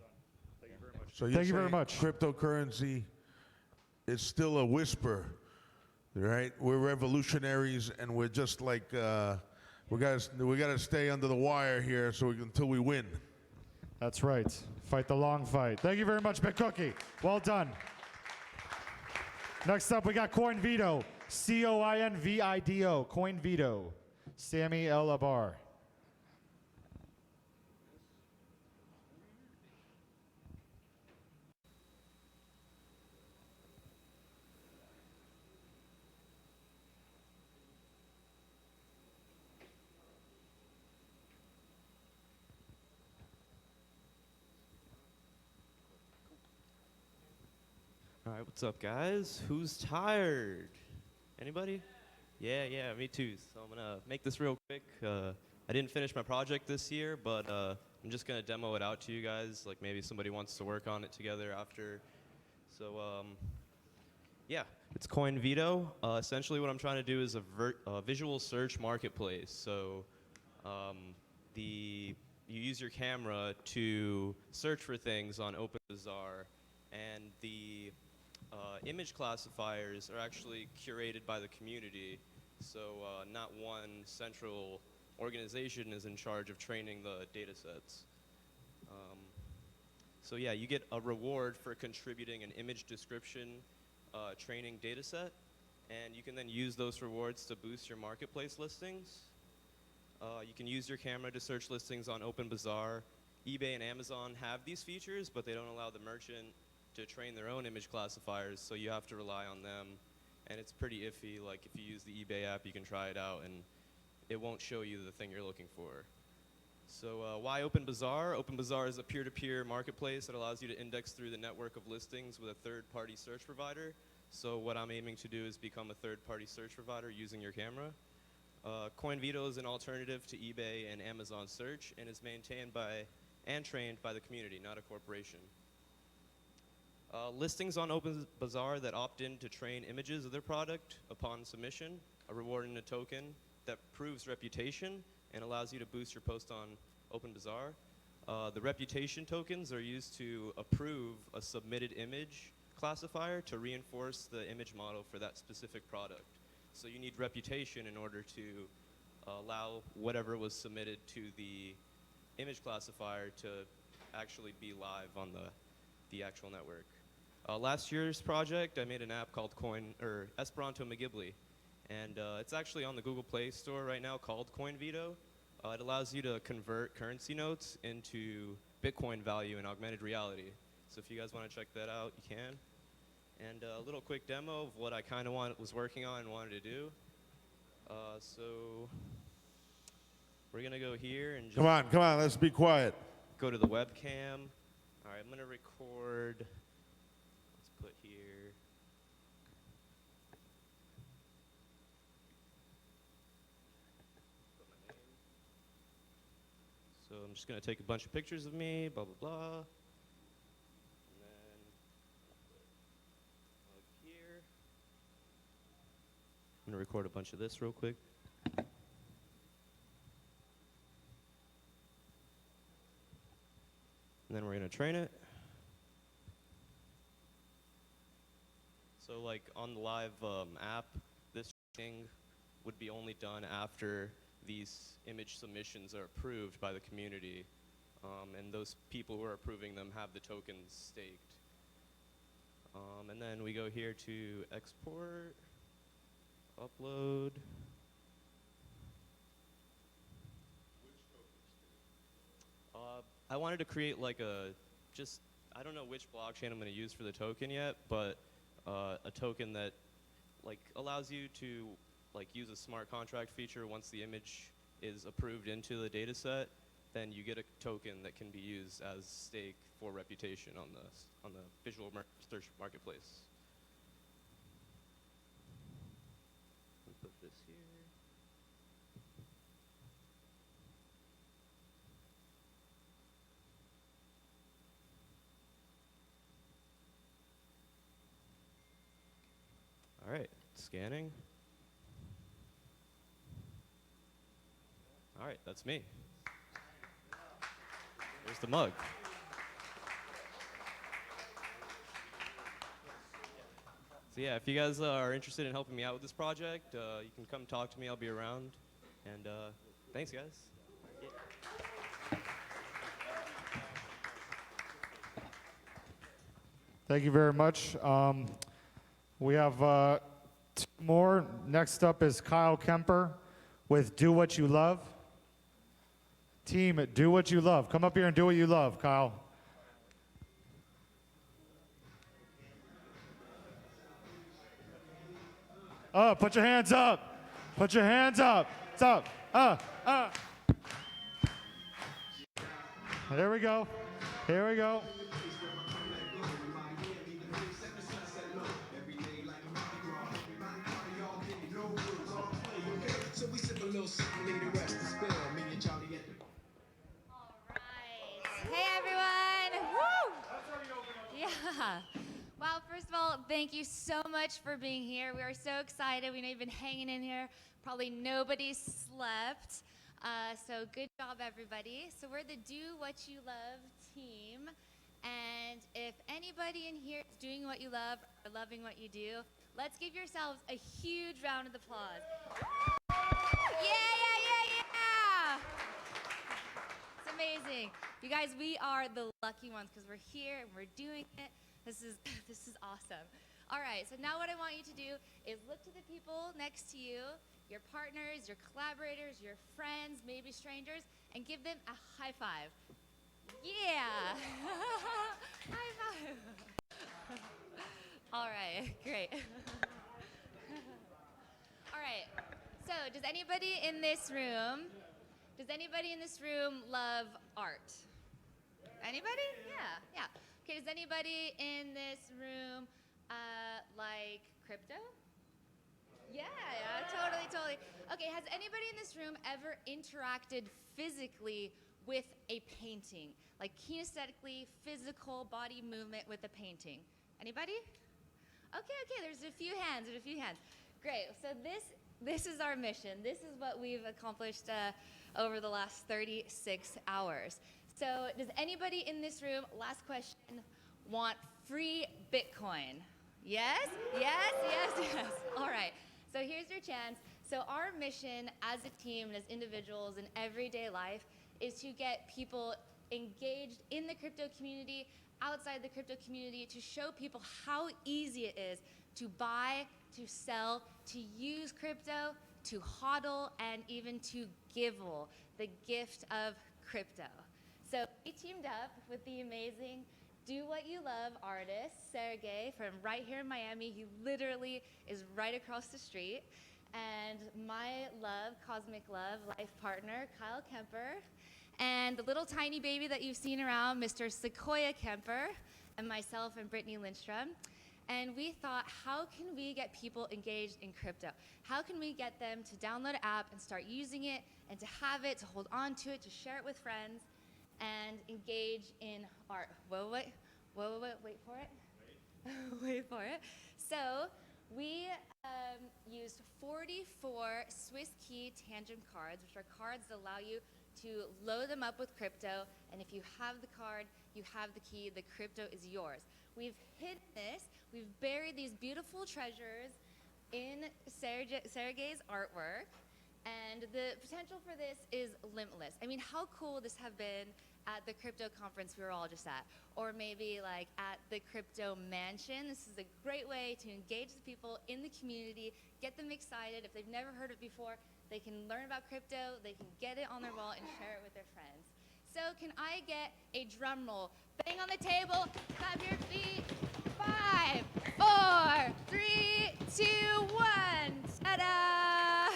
Thank you very much. So thank you very much. Cryptocurrency is still a whisper. Right, we're revolutionaries, and we're just like we gotta stay under the wire here, until we win. That's right. Fight the long fight. Thank you very much, BitCookie. Well done. Next up, we got Coin Veto. CoinVido. Coin Veto. Sammy El Abar. All right, what's up, guys? Who's tired? Anybody? Yeah, me too. So I'm gonna make this real quick. I didn't finish my project this year, but I'm just gonna demo it out to you guys. Like maybe somebody wants to work on it together after. So yeah, it's Coin Veto. Essentially, what I'm trying to do is a visual search marketplace. So you use your camera to search for things on Open Bazaar, and the image classifiers are actually curated by the community, so not one central organization is in charge of training the data sets. So yeah, you get a reward for contributing an image description training data set, and you can then use those rewards to boost your marketplace listings. You can use your camera to search listings on Open Bazaar. eBay and Amazon have these features, but they don't allow the merchant to train their own image classifiers, so you have to rely on them. And it's pretty iffy. Like if you use the eBay app, you can try it out, and it won't show you the thing you're looking for. So why Open Bazaar? Open Bazaar is a peer-to-peer marketplace that allows you to index through the network of listings with a third-party search provider. So what I'm aiming to do is become a third-party search provider using your camera. Coin Veto is an alternative to eBay and Amazon search, and is maintained by and trained by the community, not a corporation. Listings on Open Bazaar that opt in to train images of their product upon submission are rewarded in a token that proves reputation and allows you to boost your post on Open Bazaar. The reputation tokens are used to approve a submitted image classifier to reinforce the image model for that specific product. So you need reputation in order to allow whatever was submitted to the image classifier to actually be live on the actual network. Last year's project, I made an app called Esperanto McGibbly, and it's actually on the Google Play Store right now called Coin Veto. It allows you to convert currency notes into Bitcoin value in augmented reality. So if you guys want to check that out, you can. And a little quick demo of what I kind of was working on and wanted to do. So we're gonna go here and just Come on, let's be quiet. go to the webcam. All right, I'm gonna record. Let's put here. Put my name. So I'm just gonna take a bunch of pictures of me, blah blah blah. And then plug here. I'm gonna record a bunch of this real quick. And then we're going to train it. So like on the live app, this training would be only done after these image submissions are approved by the community. And those people who are approving them have the tokens staked. And then we go here to export, upload. I wanted to create like I don't know which blockchain I'm going to use for the token yet, but a token that like allows you to like use a smart contract feature. Once the image is approved into the data set, then you get a token that can be used as stake for reputation on the visual search marketplace. Let me put this here. All right, scanning. All right, that's me. There's the mug. So yeah, if you guys are interested in helping me out with this project, you can come talk to me. I'll be around. And thanks, guys. Thank you very much. We have 2 more. Next up is Kyle Kemper with Do What You Love. Team, do what you love. Come up here and do what you love, Kyle. Put your hands up. Put your hands up. It's up. There we go. Here we go. Hey everyone! Woo! Yeah. Wow, first of all, thank you so much for being here. We are so excited. We know you've been hanging in here. Probably nobody slept. So good job, everybody. So we're the Do What You Love team. And if anybody in here is doing what you love or loving what you do, let's give yourselves a huge round of applause. Yeah! It's amazing. You guys, we are the lucky ones because we're here and we're doing it. This is awesome. All right, so now what I want you to do is look to the people next to you, your partners, your collaborators, your friends, maybe strangers, and give them a high five. Yeah! High five. All right, great. All right, so does anybody in this room love art? Anybody? Yeah. Okay, does anybody in this room like crypto? Yeah, totally. Okay, has anybody in this room ever interacted physically with a painting? Like kinesthetically, physical body movement with a painting? Anybody? Okay, there's a few hands. Great, so this is our mission. This is what we've accomplished over the last 36 hours. So does anybody in this room, last question, want free Bitcoin? Yes? All right, so here's your chance. So our mission as a team and as individuals in everyday life is to get people engaged in the crypto community, outside the crypto community, to show people how easy it is to buy, to sell, to use crypto, to hodl, and even to givel, the gift of crypto. So we teamed up with the amazing Do What You Love artist, Sergey, from right here in Miami. He literally is right across the street. And my love, cosmic love, life partner, Kyle Kemper. And the little tiny baby that you've seen around, Mr. Sequoia Kemper, and myself and Brittany Lindstrom. And we thought, how can we get people engaged in crypto? How can we get them to download an app and start using it and to have it, to hold on to it, to share it with friends, and engage in art? Wait for it. Wait for it. So we used 44 Swiss key tangent cards, which are cards that allow you to load them up with crypto, and if you have the card, you have the key, the crypto is yours. We've hidden this, we've buried these beautiful treasures in Sergey's artwork, and the potential for this is limitless. I mean, how cool would this have been at the crypto conference we were all just at? Or maybe like at the crypto mansion. This is a great way to engage the people in the community, get them excited. If they've never heard it before, they can learn about crypto, they can get it on their wall and share it with their friends. So can I get a drum roll? Bang on the table, clap your feet. 5, 4, 3, 2, 1. Ta-da!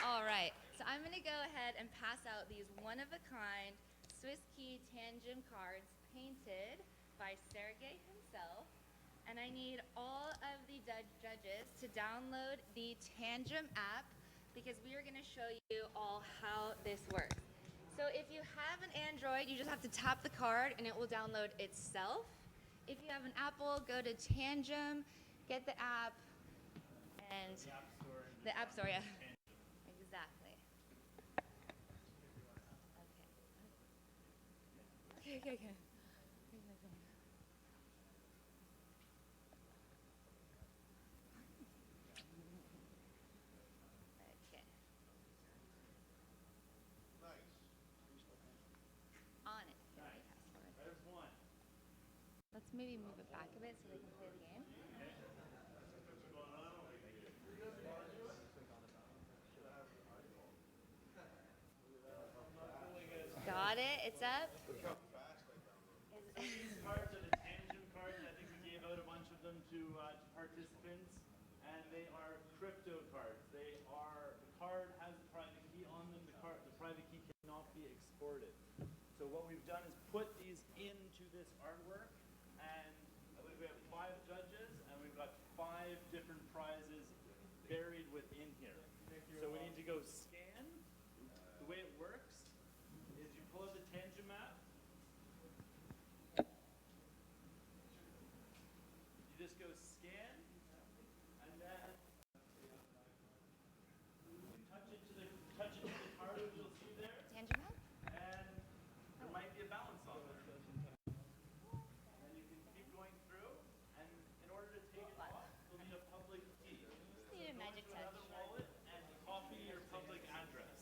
All right, so I'm gonna go ahead and pass out these one-of-a-kind Swiss key tangent cards painted by Sergey himself. And I need all of the judges to download the Tangent app because we are going to show you all how this works. So if you have an Android, you just have to tap the card and it will download itself. If you have an Apple, go to Tangent, get the app, and the App Store, yeah. Exactly. Okay. Okay. On it. There's one. Let's maybe move it back a bit so they can play the game. Got it. It's up. These cards are the tangent cards. I think we gave out a bunch of them to participants, and they are crypto cards. The card has a private key on them. The private key cannot be exported. So what we've done is put these into this artwork, and I believe we have 5 judges, and we've got 5 different prizes buried within here. So we need to go scan. The way it works is you pull out the tangent map. You just go scan, and then you touch it to the card, which you'll see there. Tangent map? And there might be a balance on there. And you can keep going through, and in order to take it off, you'll need a public key. Need a magic touch. Another wallet and copy your public address.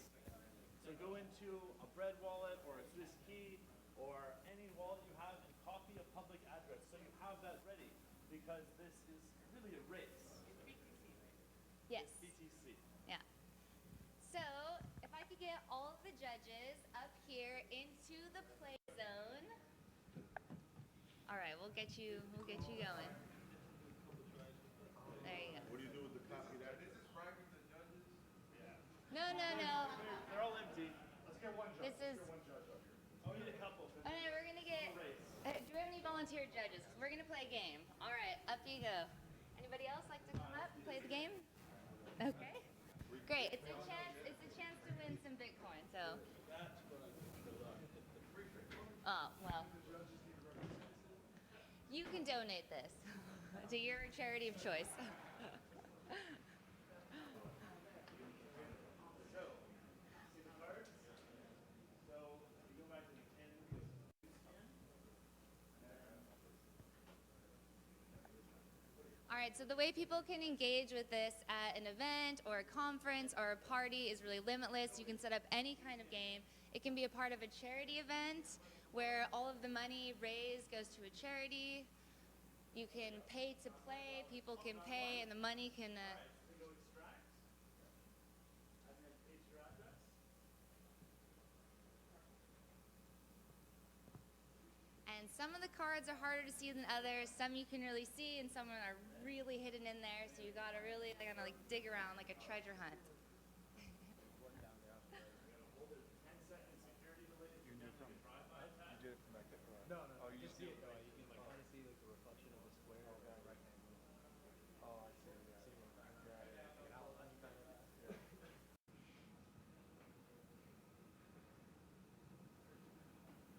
So go into a bread wallet or a Swiss key or any wallet you have and copy a public address so you have that ready, because this is really a race. Yes. It's BTC. Yeah. So if I could get all of the judges up here into the play zone. All right, we'll get you going. There you go. What do you do with the copy that? No. They're all empty. Let's get one judge. This is. Oh, we need a couple. Oh no, we're gonna get. Do we have any volunteer judges? We're gonna play a game. All right, up you go. Anybody else like to come up and play the game? Okay. Great. It's a chance to win some Bitcoin. So. Oh well. You can donate this to your charity of choice. All right, so the way people can engage with this at an event or a conference or a party is really limitless. You can set up any kind of game. It can be a part of a charity event where all of the money raised goes to a charity. You can pay to play, people can pay, and the money can... Go extract. And then paste your some of the cards are harder to see than others. Some you can really see, and some are really hidden in there. So you gotta really kind of like dig around like a treasure hunt. No, no. Oh, you just see it though. You can like kind of see like the reflection of the square right hand. Oh, I see.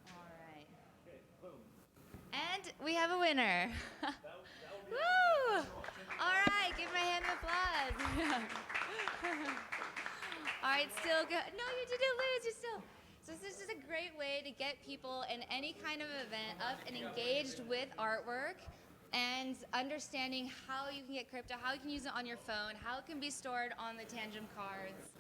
All right. And we have a winner. Woo! All right, give my hand an applause. All right, still good. No, you didn't lose. You still. So this is a great way to get people in any kind of event up and engaged with artwork and understanding how you can get crypto, how you can use it on your phone, how it can be stored on the Tangent cards.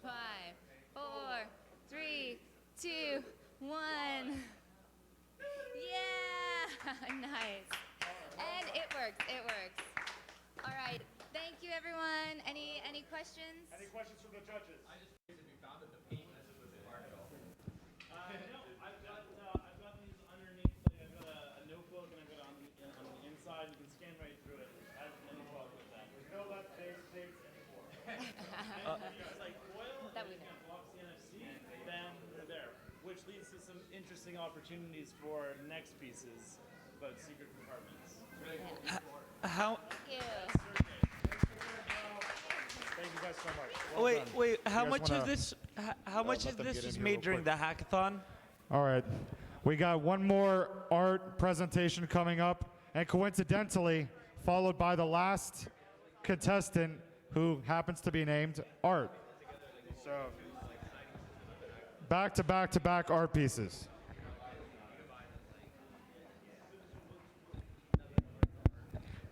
Five, four, three, two, one. Yeah, nice. And it works. It works. All right. Thank you, everyone. Any questions? Any questions from the judges? I just if you found the paint message was part of it. No, I've got these underneath. Like I've got a notebook and I've got on the inside. You can scan right through it. As many problems with that. There's no left dates anymore. It's like foil that blocks the NFC. Then they're there, which leads to some interesting opportunities for next pieces about secret compartments. How? Thank you. Thank you guys so much. Well Wait, done. wait. How You guys much wanna- of this? How much let of them this get in was here made real during quick. the hackathon? All right. We got one more art presentation coming up, and coincidentally, followed by the last contestant who happens to be named Art. So, back to back to back art pieces.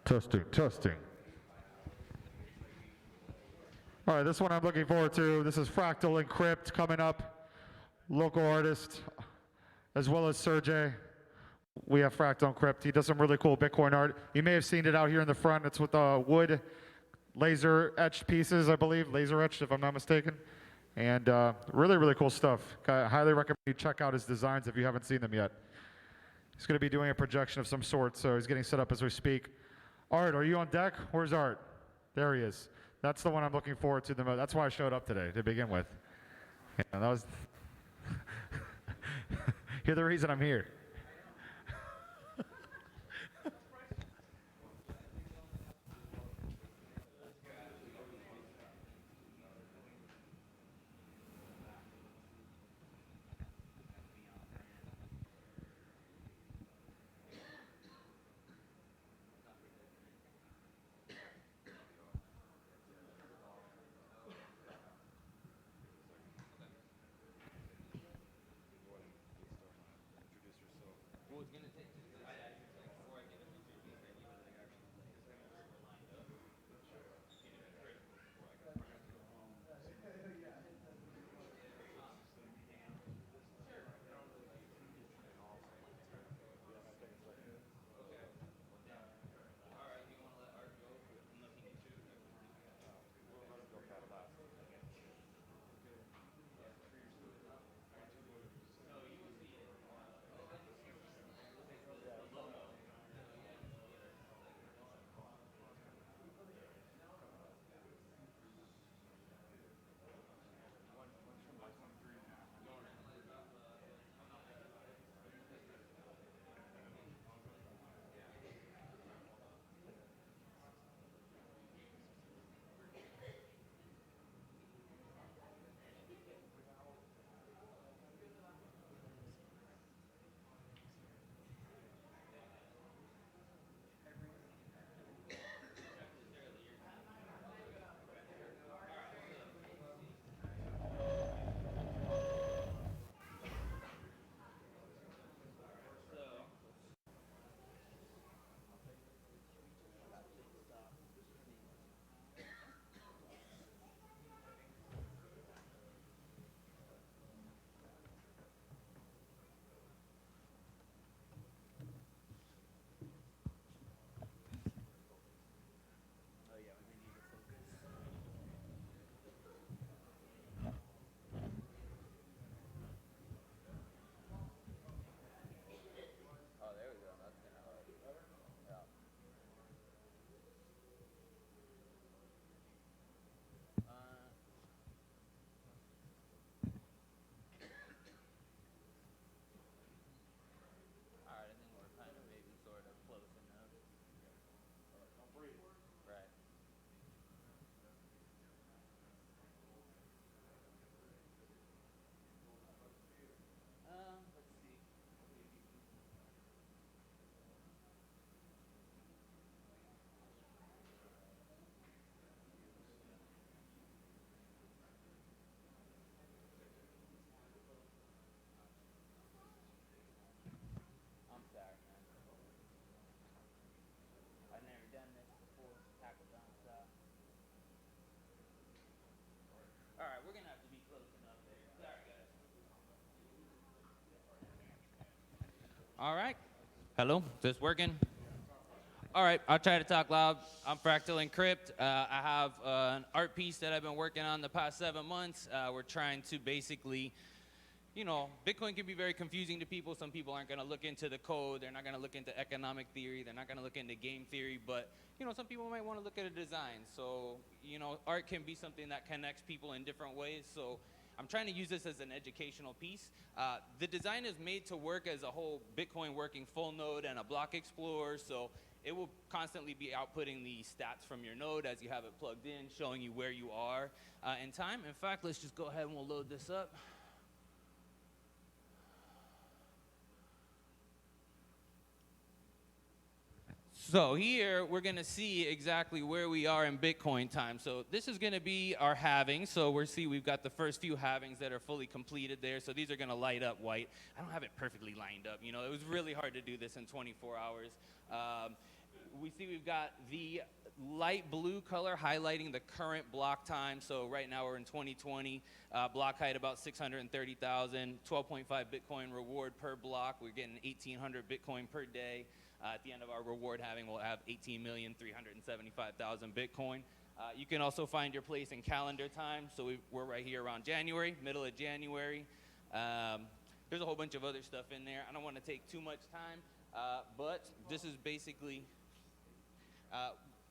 Testing, testing. All right, this one I'm looking forward to. This is Fractal Encrypt coming up. Local artist, as well as Sergey. We have Fractal Encrypt. He does some really cool Bitcoin art. You may have seen it out here in the front. It's with wood laser etched pieces, I believe. Laser etched, if I'm not mistaken. And really, really cool stuff. I highly recommend you check out his designs if you haven't seen them yet. He's going to be doing a projection of some sort, so he's getting set up as we speak. Art, are you on deck? Where's Art? There he is. That's the one I'm looking forward to the most. That's why I showed up today, to begin with. Yeah, that was... You're the reason I'm here. Introduce yourself. All right. Hello, is this working? All right, I'll try to talk loud. I'm Fractal Encrypt. I have an art piece that I've been working on the past 7 months. We're trying to basically, you know, Bitcoin can be very confusing to people. Some people aren't going to look into the code. They're not going to look into economic theory. They're not going to look into game theory. But, you know, some people might want to look at a design. So, you know, art can be something that connects people in different ways. So I'm trying to use this as an educational piece. The design is made to work as a whole Bitcoin working full node and a block explorer. So it will constantly be outputting the stats from your node as you have it plugged in, showing you where you are in time. In fact, let's just go ahead and we'll load this up. So here we're going to see exactly where we are in Bitcoin time. So this is going to be our halving. So we've got the first few halvings that are fully completed there. So these are going to light up white. I don't have it perfectly lined up. You know, it was really hard to do this in 24 hours. We see we've got the light blue color highlighting the current block time. So right now we're in 2020. Block height about 630,000, 12.5 Bitcoin reward per block. We're getting 1,800 Bitcoin per day. At the end of our reward halving, we'll have 18,375,000 Bitcoin. You can also find your place in calendar time. So we're right here around January, middle of January. There's a whole bunch of other stuff in there. I don't want to take too much time, but this is basically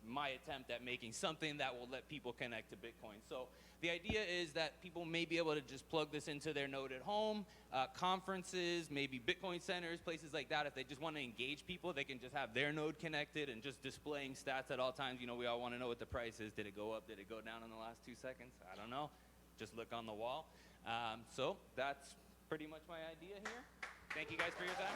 my attempt at making something that will let people connect to Bitcoin. So the idea is that people may be able to just plug this into their node at home, conferences, maybe Bitcoin centers, places like that. If they just want to engage people, they can just have their node connected and just displaying stats at all times. You know, we all want to know what the price is. Did it go up? Did it go down in the last 2 seconds? I don't know. Just look on the wall. So that's pretty much my idea here. Thank you guys for your time.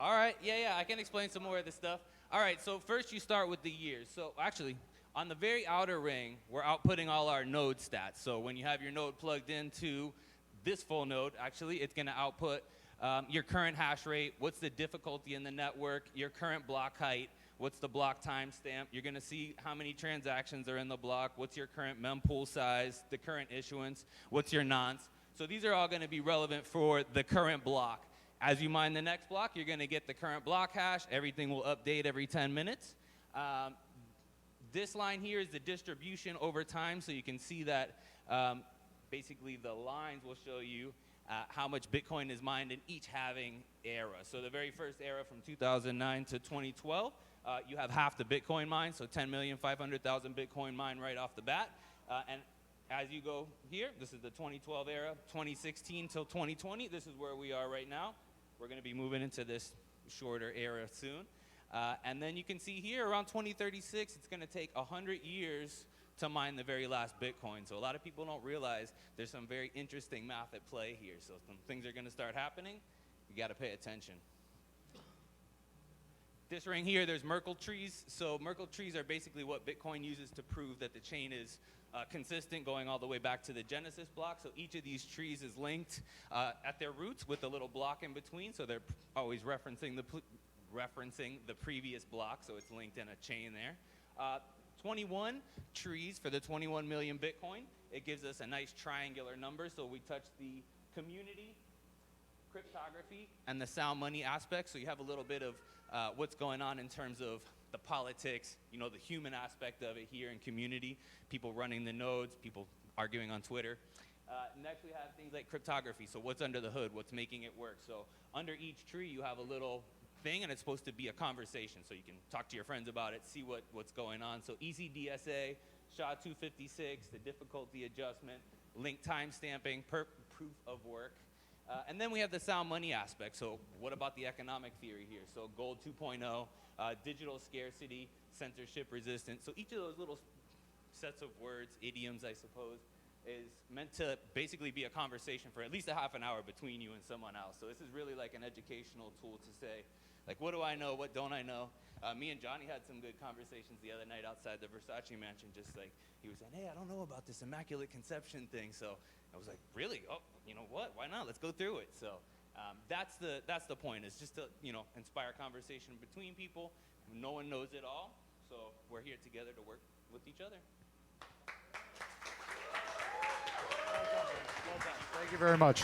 All right, yeah, I can explain some more of this stuff. All right, so first you start with the years. So actually, on the very outer ring, we're outputting all our node stats. So when you have your node plugged into this full node, actually, it's going to output your current hash rate, what's the difficulty in the network, your current block height, what's the block timestamp. You're going to see how many transactions are in the block, what's your current mempool size, the current issuance, what's your nonce. So these are all going to be relevant for the current block. As you mine the next block, you're going to get the current block hash. Everything will update every 10 minutes. This line here is the distribution over time, so you can see that basically the lines will show you how much Bitcoin is mined in each halving era. So the very first era from 2009 to 2012, you have half the Bitcoin mine, so 10,500,000 Bitcoin mined right off the bat. And as you go here, this is the 2012 era, 2016 till 2020. This is where we are right now. We're going to be moving into this shorter era soon. And then you can see here around 2036, it's going to take 100 years to mine the very last Bitcoin. So a lot of people don't realize there's some very interesting math at play here. So some things are going to start happening. You got to pay attention. This ring here, there's Merkle trees. So Merkle trees are basically what Bitcoin uses to prove that the chain is consistent, going all the way back to the Genesis block. So each of these trees is linked at their roots with a little block in between. So they're always referencing the previous block. So it's linked in a chain there. 21 trees for the 21 million Bitcoin. It gives us a nice triangular number. So we touch the community, cryptography, and the sound money aspect. So you have a little bit of what's going on in terms of the politics, you know, the human aspect of it here in community, people running the nodes, people arguing on Twitter. Next we have things like cryptography. So what's under the hood, what's making it work. So under each tree you have a little thing, and it's supposed to be a conversation. So you can talk to your friends about it, see what's going on. So ECDSA, SHA-256, the difficulty adjustment, link timestamping, proof of work. And then we have the sound money aspect. So what about the economic theory here? So gold 2.0, digital scarcity, censorship resistant. So each of those little sets of words, idioms, I suppose, is meant to basically be a conversation for at least a half an hour between you and someone else. So this is really like an educational tool to say, like, what do I know? What don't I know? Me and Johnny had some good conversations the other night outside the Versace mansion. Just like, he was saying, hey, I don't know about this immaculate conception thing. So I was like, really? Oh, you know what? Why not? Let's go through it. So that's the point, is just to, you know, inspire conversation between people. No one knows it all. So we're here together to work with each other. you very much.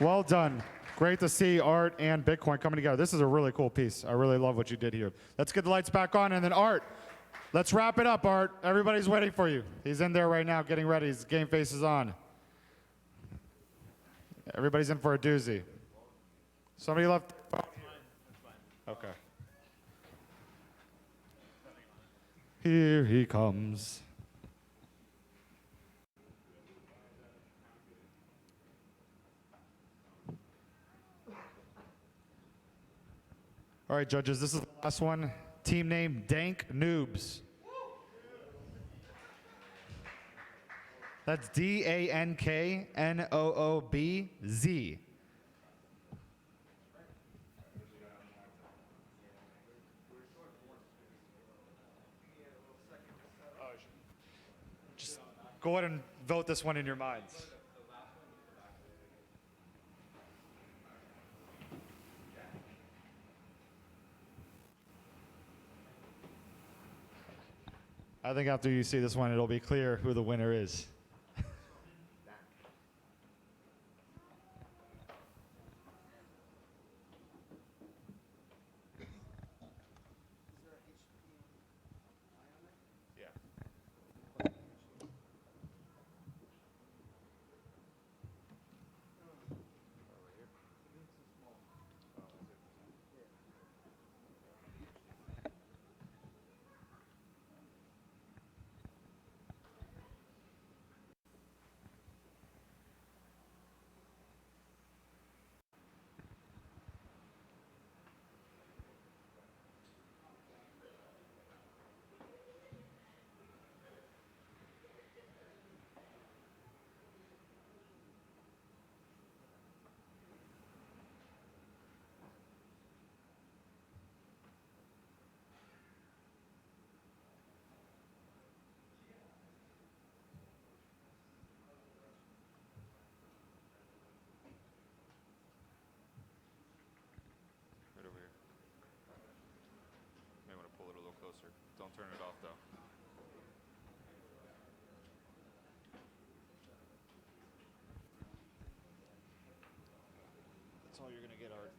Well done. Great to see art and Bitcoin coming together. This is a really cool piece. I really love what you did here. Let's get the lights back on, and then Art. Let's wrap it up, Art. Everybody's waiting for you. He's in there right now getting ready. His game face is on. Everybody's in for a doozy. Somebody left. Okay. Here he comes. All right, judges, this is the last one. Team name, Dank Noobs. That's DANKNOOBZ. Just go ahead and vote this one in your minds. I think after you see this one, it'll be clear who the winner is. Right over here. May want to pull it a little closer. Don't turn it off though. That's all you're gonna get, Art.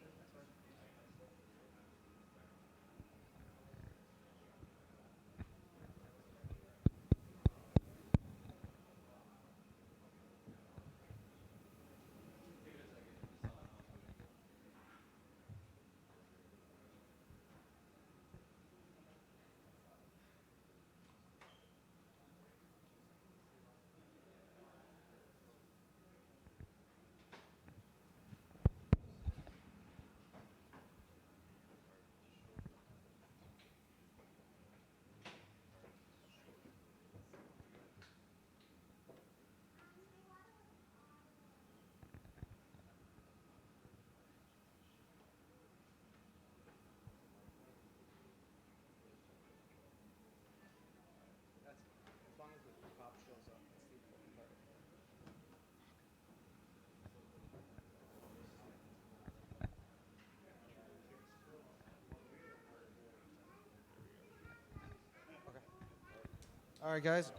All right, guys.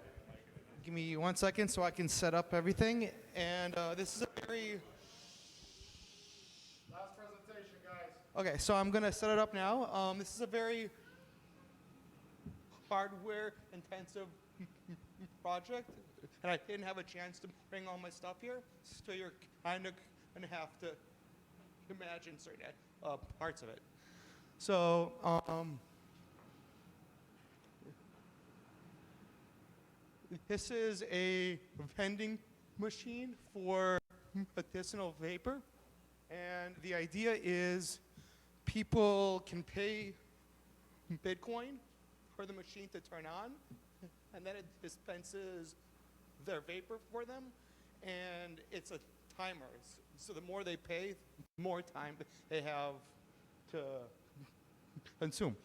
Give me 1 second so I can set up everything. And this is a very... Last presentation, guys. Okay, so I'm going to set it up now. This is a very hardware-intensive project, and I didn't have a chance to bring all my stuff here, so you're kind of going to have to imagine certain parts of it. So, this is a vending machine for medicinal vapor, and the idea is people can pay Bitcoin for the machine to turn on, and then it dispenses their vapor for them, and it's a timer. So the more they pay, the more time they have to consume.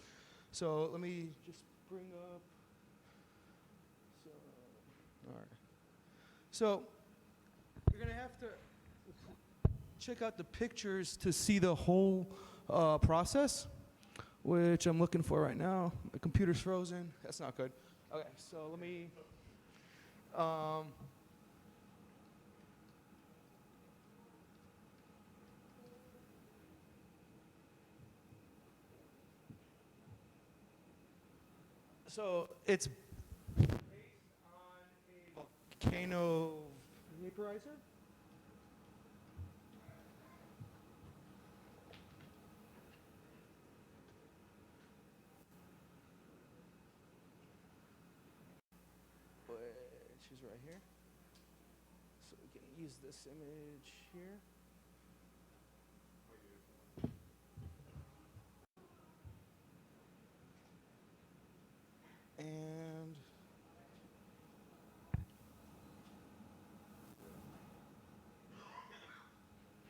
So let me just bring up. All right. So you're gonna have to check out the pictures to see the whole process, which I'm looking for right now. My computer's frozen. That's not good. Okay, so let me. So it's based on a volcano vaporizer. Which is right here. So we can use this image here. And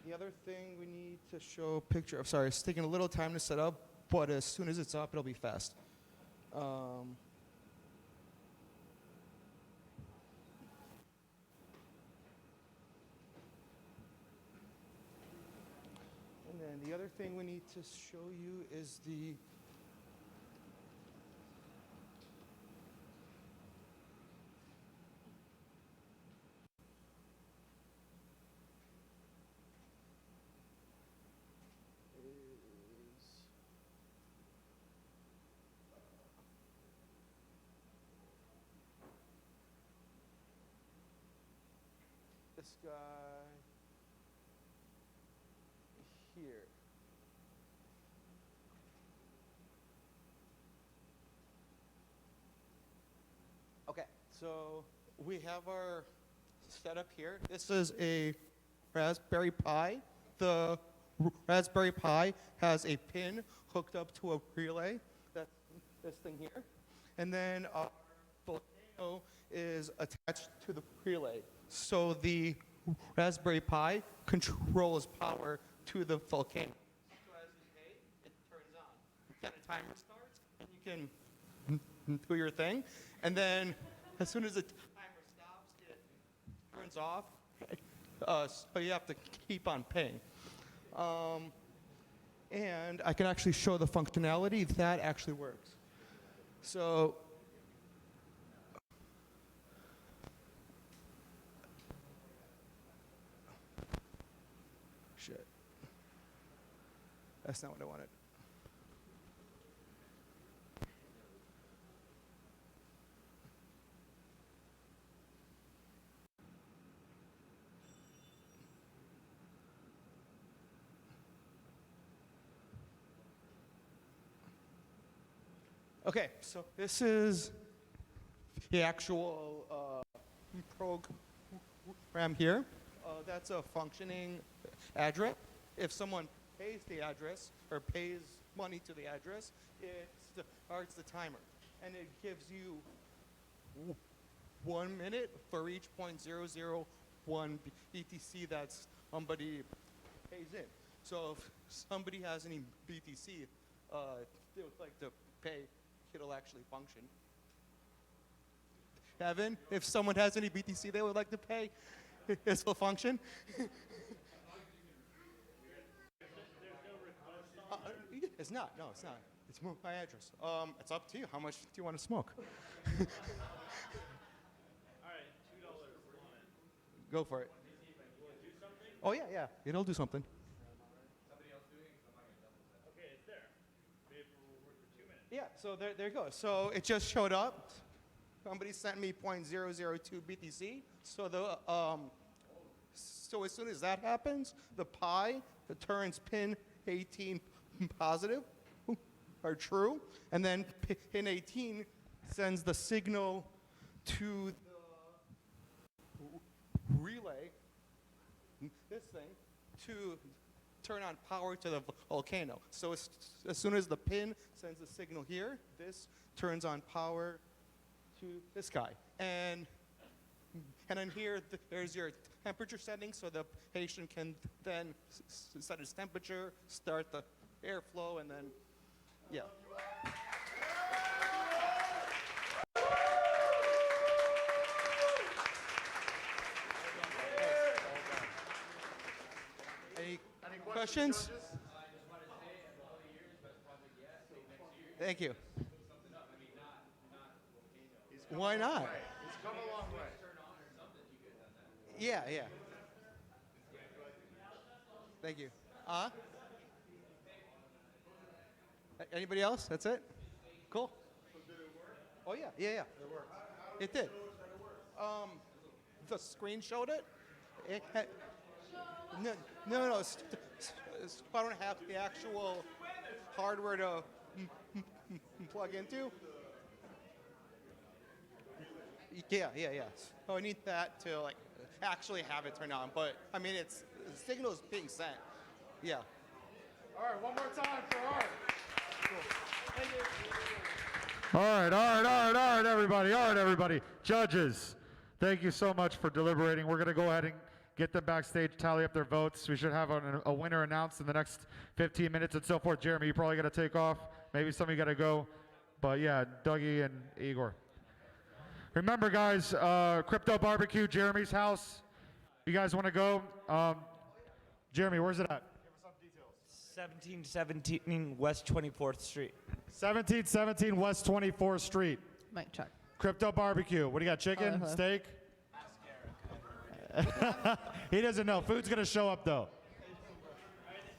the other thing we need to show a picture of, sorry, it's taking a little time to set up, but as soon as it's up, it'll be fast. And then the other thing we need to show you is the this guy here. Okay, so we have our setup here. This is a Raspberry Pi. The Raspberry Pi has a pin hooked up to a relay. That's this thing here. And then our volcano is attached to the relay. So the Raspberry Pi controls power to the volcano. So as you pay, it turns on. Then a timer starts, and you can do your thing. And then as soon as the timer stops, it turns off. So you have to keep on paying. And I can actually show the functionality that actually works. So shit. That's not what I wanted. Okay, so this is the actual program here. That's a functioning address. If someone pays the address or pays money to the address, it starts the timer. And it gives you 1 minute for each 0.001 BTC that somebody pays in. So if somebody has any BTC they would like to pay, it'll actually function. Evan, if someone has any BTC they would like to pay, this will function. It's not. No, it's not. It's my address. It's up to you. How much do you want to smoke? All right, $2 on it. Go for it. Will it do something? Oh yeah. It'll do something. Somebody else doing it? Okay, it's there. Maybe we'll work for 2 minutes. Yeah. So there you go. So it just showed up. Somebody sent me 0.002 BTC. So so as soon as that happens, the Pi turns pin 18 positive or true, and then pin 18 sends the signal to the relay, this thing, to turn on power to the volcano. So as soon as the pin sends the signal here, this turns on power to this guy. And then here, there's your temperature setting, so the patient can then set his temperature, start the airflow, and then, yeah. Any questions? Thank you. Why not? It's come a long way. Yeah. Thank you. Anybody else? That's it? Cool. Oh yeah, yeah, yeah. It did. The screen showed it. It had, no. I don't have the actual hardware to plug into. Yeah. So I need that to like actually have it turn on. But I mean, the signal is being sent. Yeah. All right, one more time for Art. Thank you. All right, everybody. Judges, thank you so much for deliberating. We're going to go ahead and get them backstage, tally up their votes. We should have a winner announced in the next 15 minutes and so forth. Jeremy, you probably got to take off. Maybe some of you got to go. But yeah, Dougie and Igor. Remember, guys, Crypto Barbecue, Jeremy's house. You guys want to go? Jeremy, where's it at? 1717 West 24th Street. 1717 West 24th Street. Mic check. Crypto Barbecue. What do you got? Chicken? Hello. Steak? He doesn't know. Food's going to show up, though.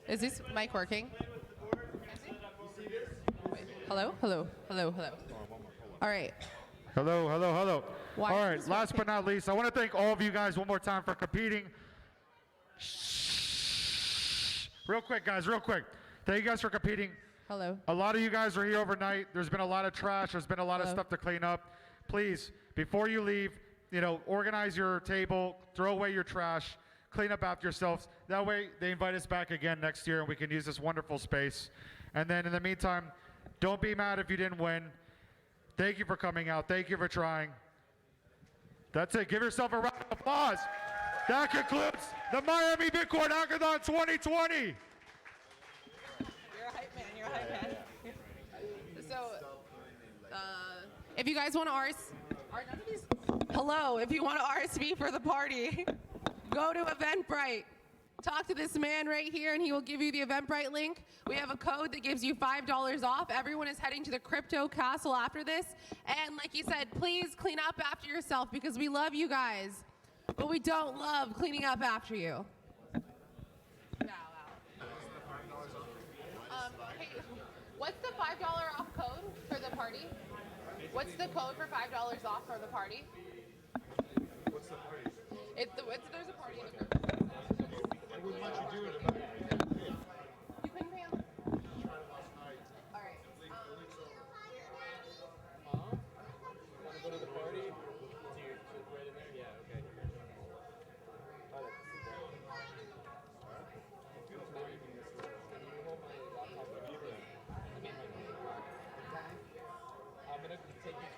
Is this mic working? Wait, hello? All right. Hello. Why All is right, this last but not least, I want to thank all of you guys one more time for competing. Real quick, guys, Thank you guys for competing. Hello. A lot of you guys are here overnight. There's been a lot of trash. There's been a lot of stuff to clean up. Please, before you leave, organize your table, throw away your trash, clean up after yourselves. That way, they invite us back again next year, and we can use this wonderful space. And then in the meantime, don't be mad if you didn't win. Thank you for coming out. Thank you for trying. That's it. Give yourself a round of applause. That concludes the Miami Bitcoin Hackathon 2020. You're a hype man. So, if you guys want to if you want to RSV for the party, go to Eventbrite. Talk to this man right here, and he will give you the Eventbrite link. We have a code that gives you $5 off. Everyone is heading to the Crypto Castle after this. And like you said, please clean up after yourself because we love you guys, but we don't love cleaning up after you. Hey, what's the $5 off code for the party? What's the code for $5 off for the party? What's the party? There's a party in the group. I wouldn't let you do it. You couldn't pay him? All right. Want to go to the party? So you're right in there? Yeah, okay. I'm going to take you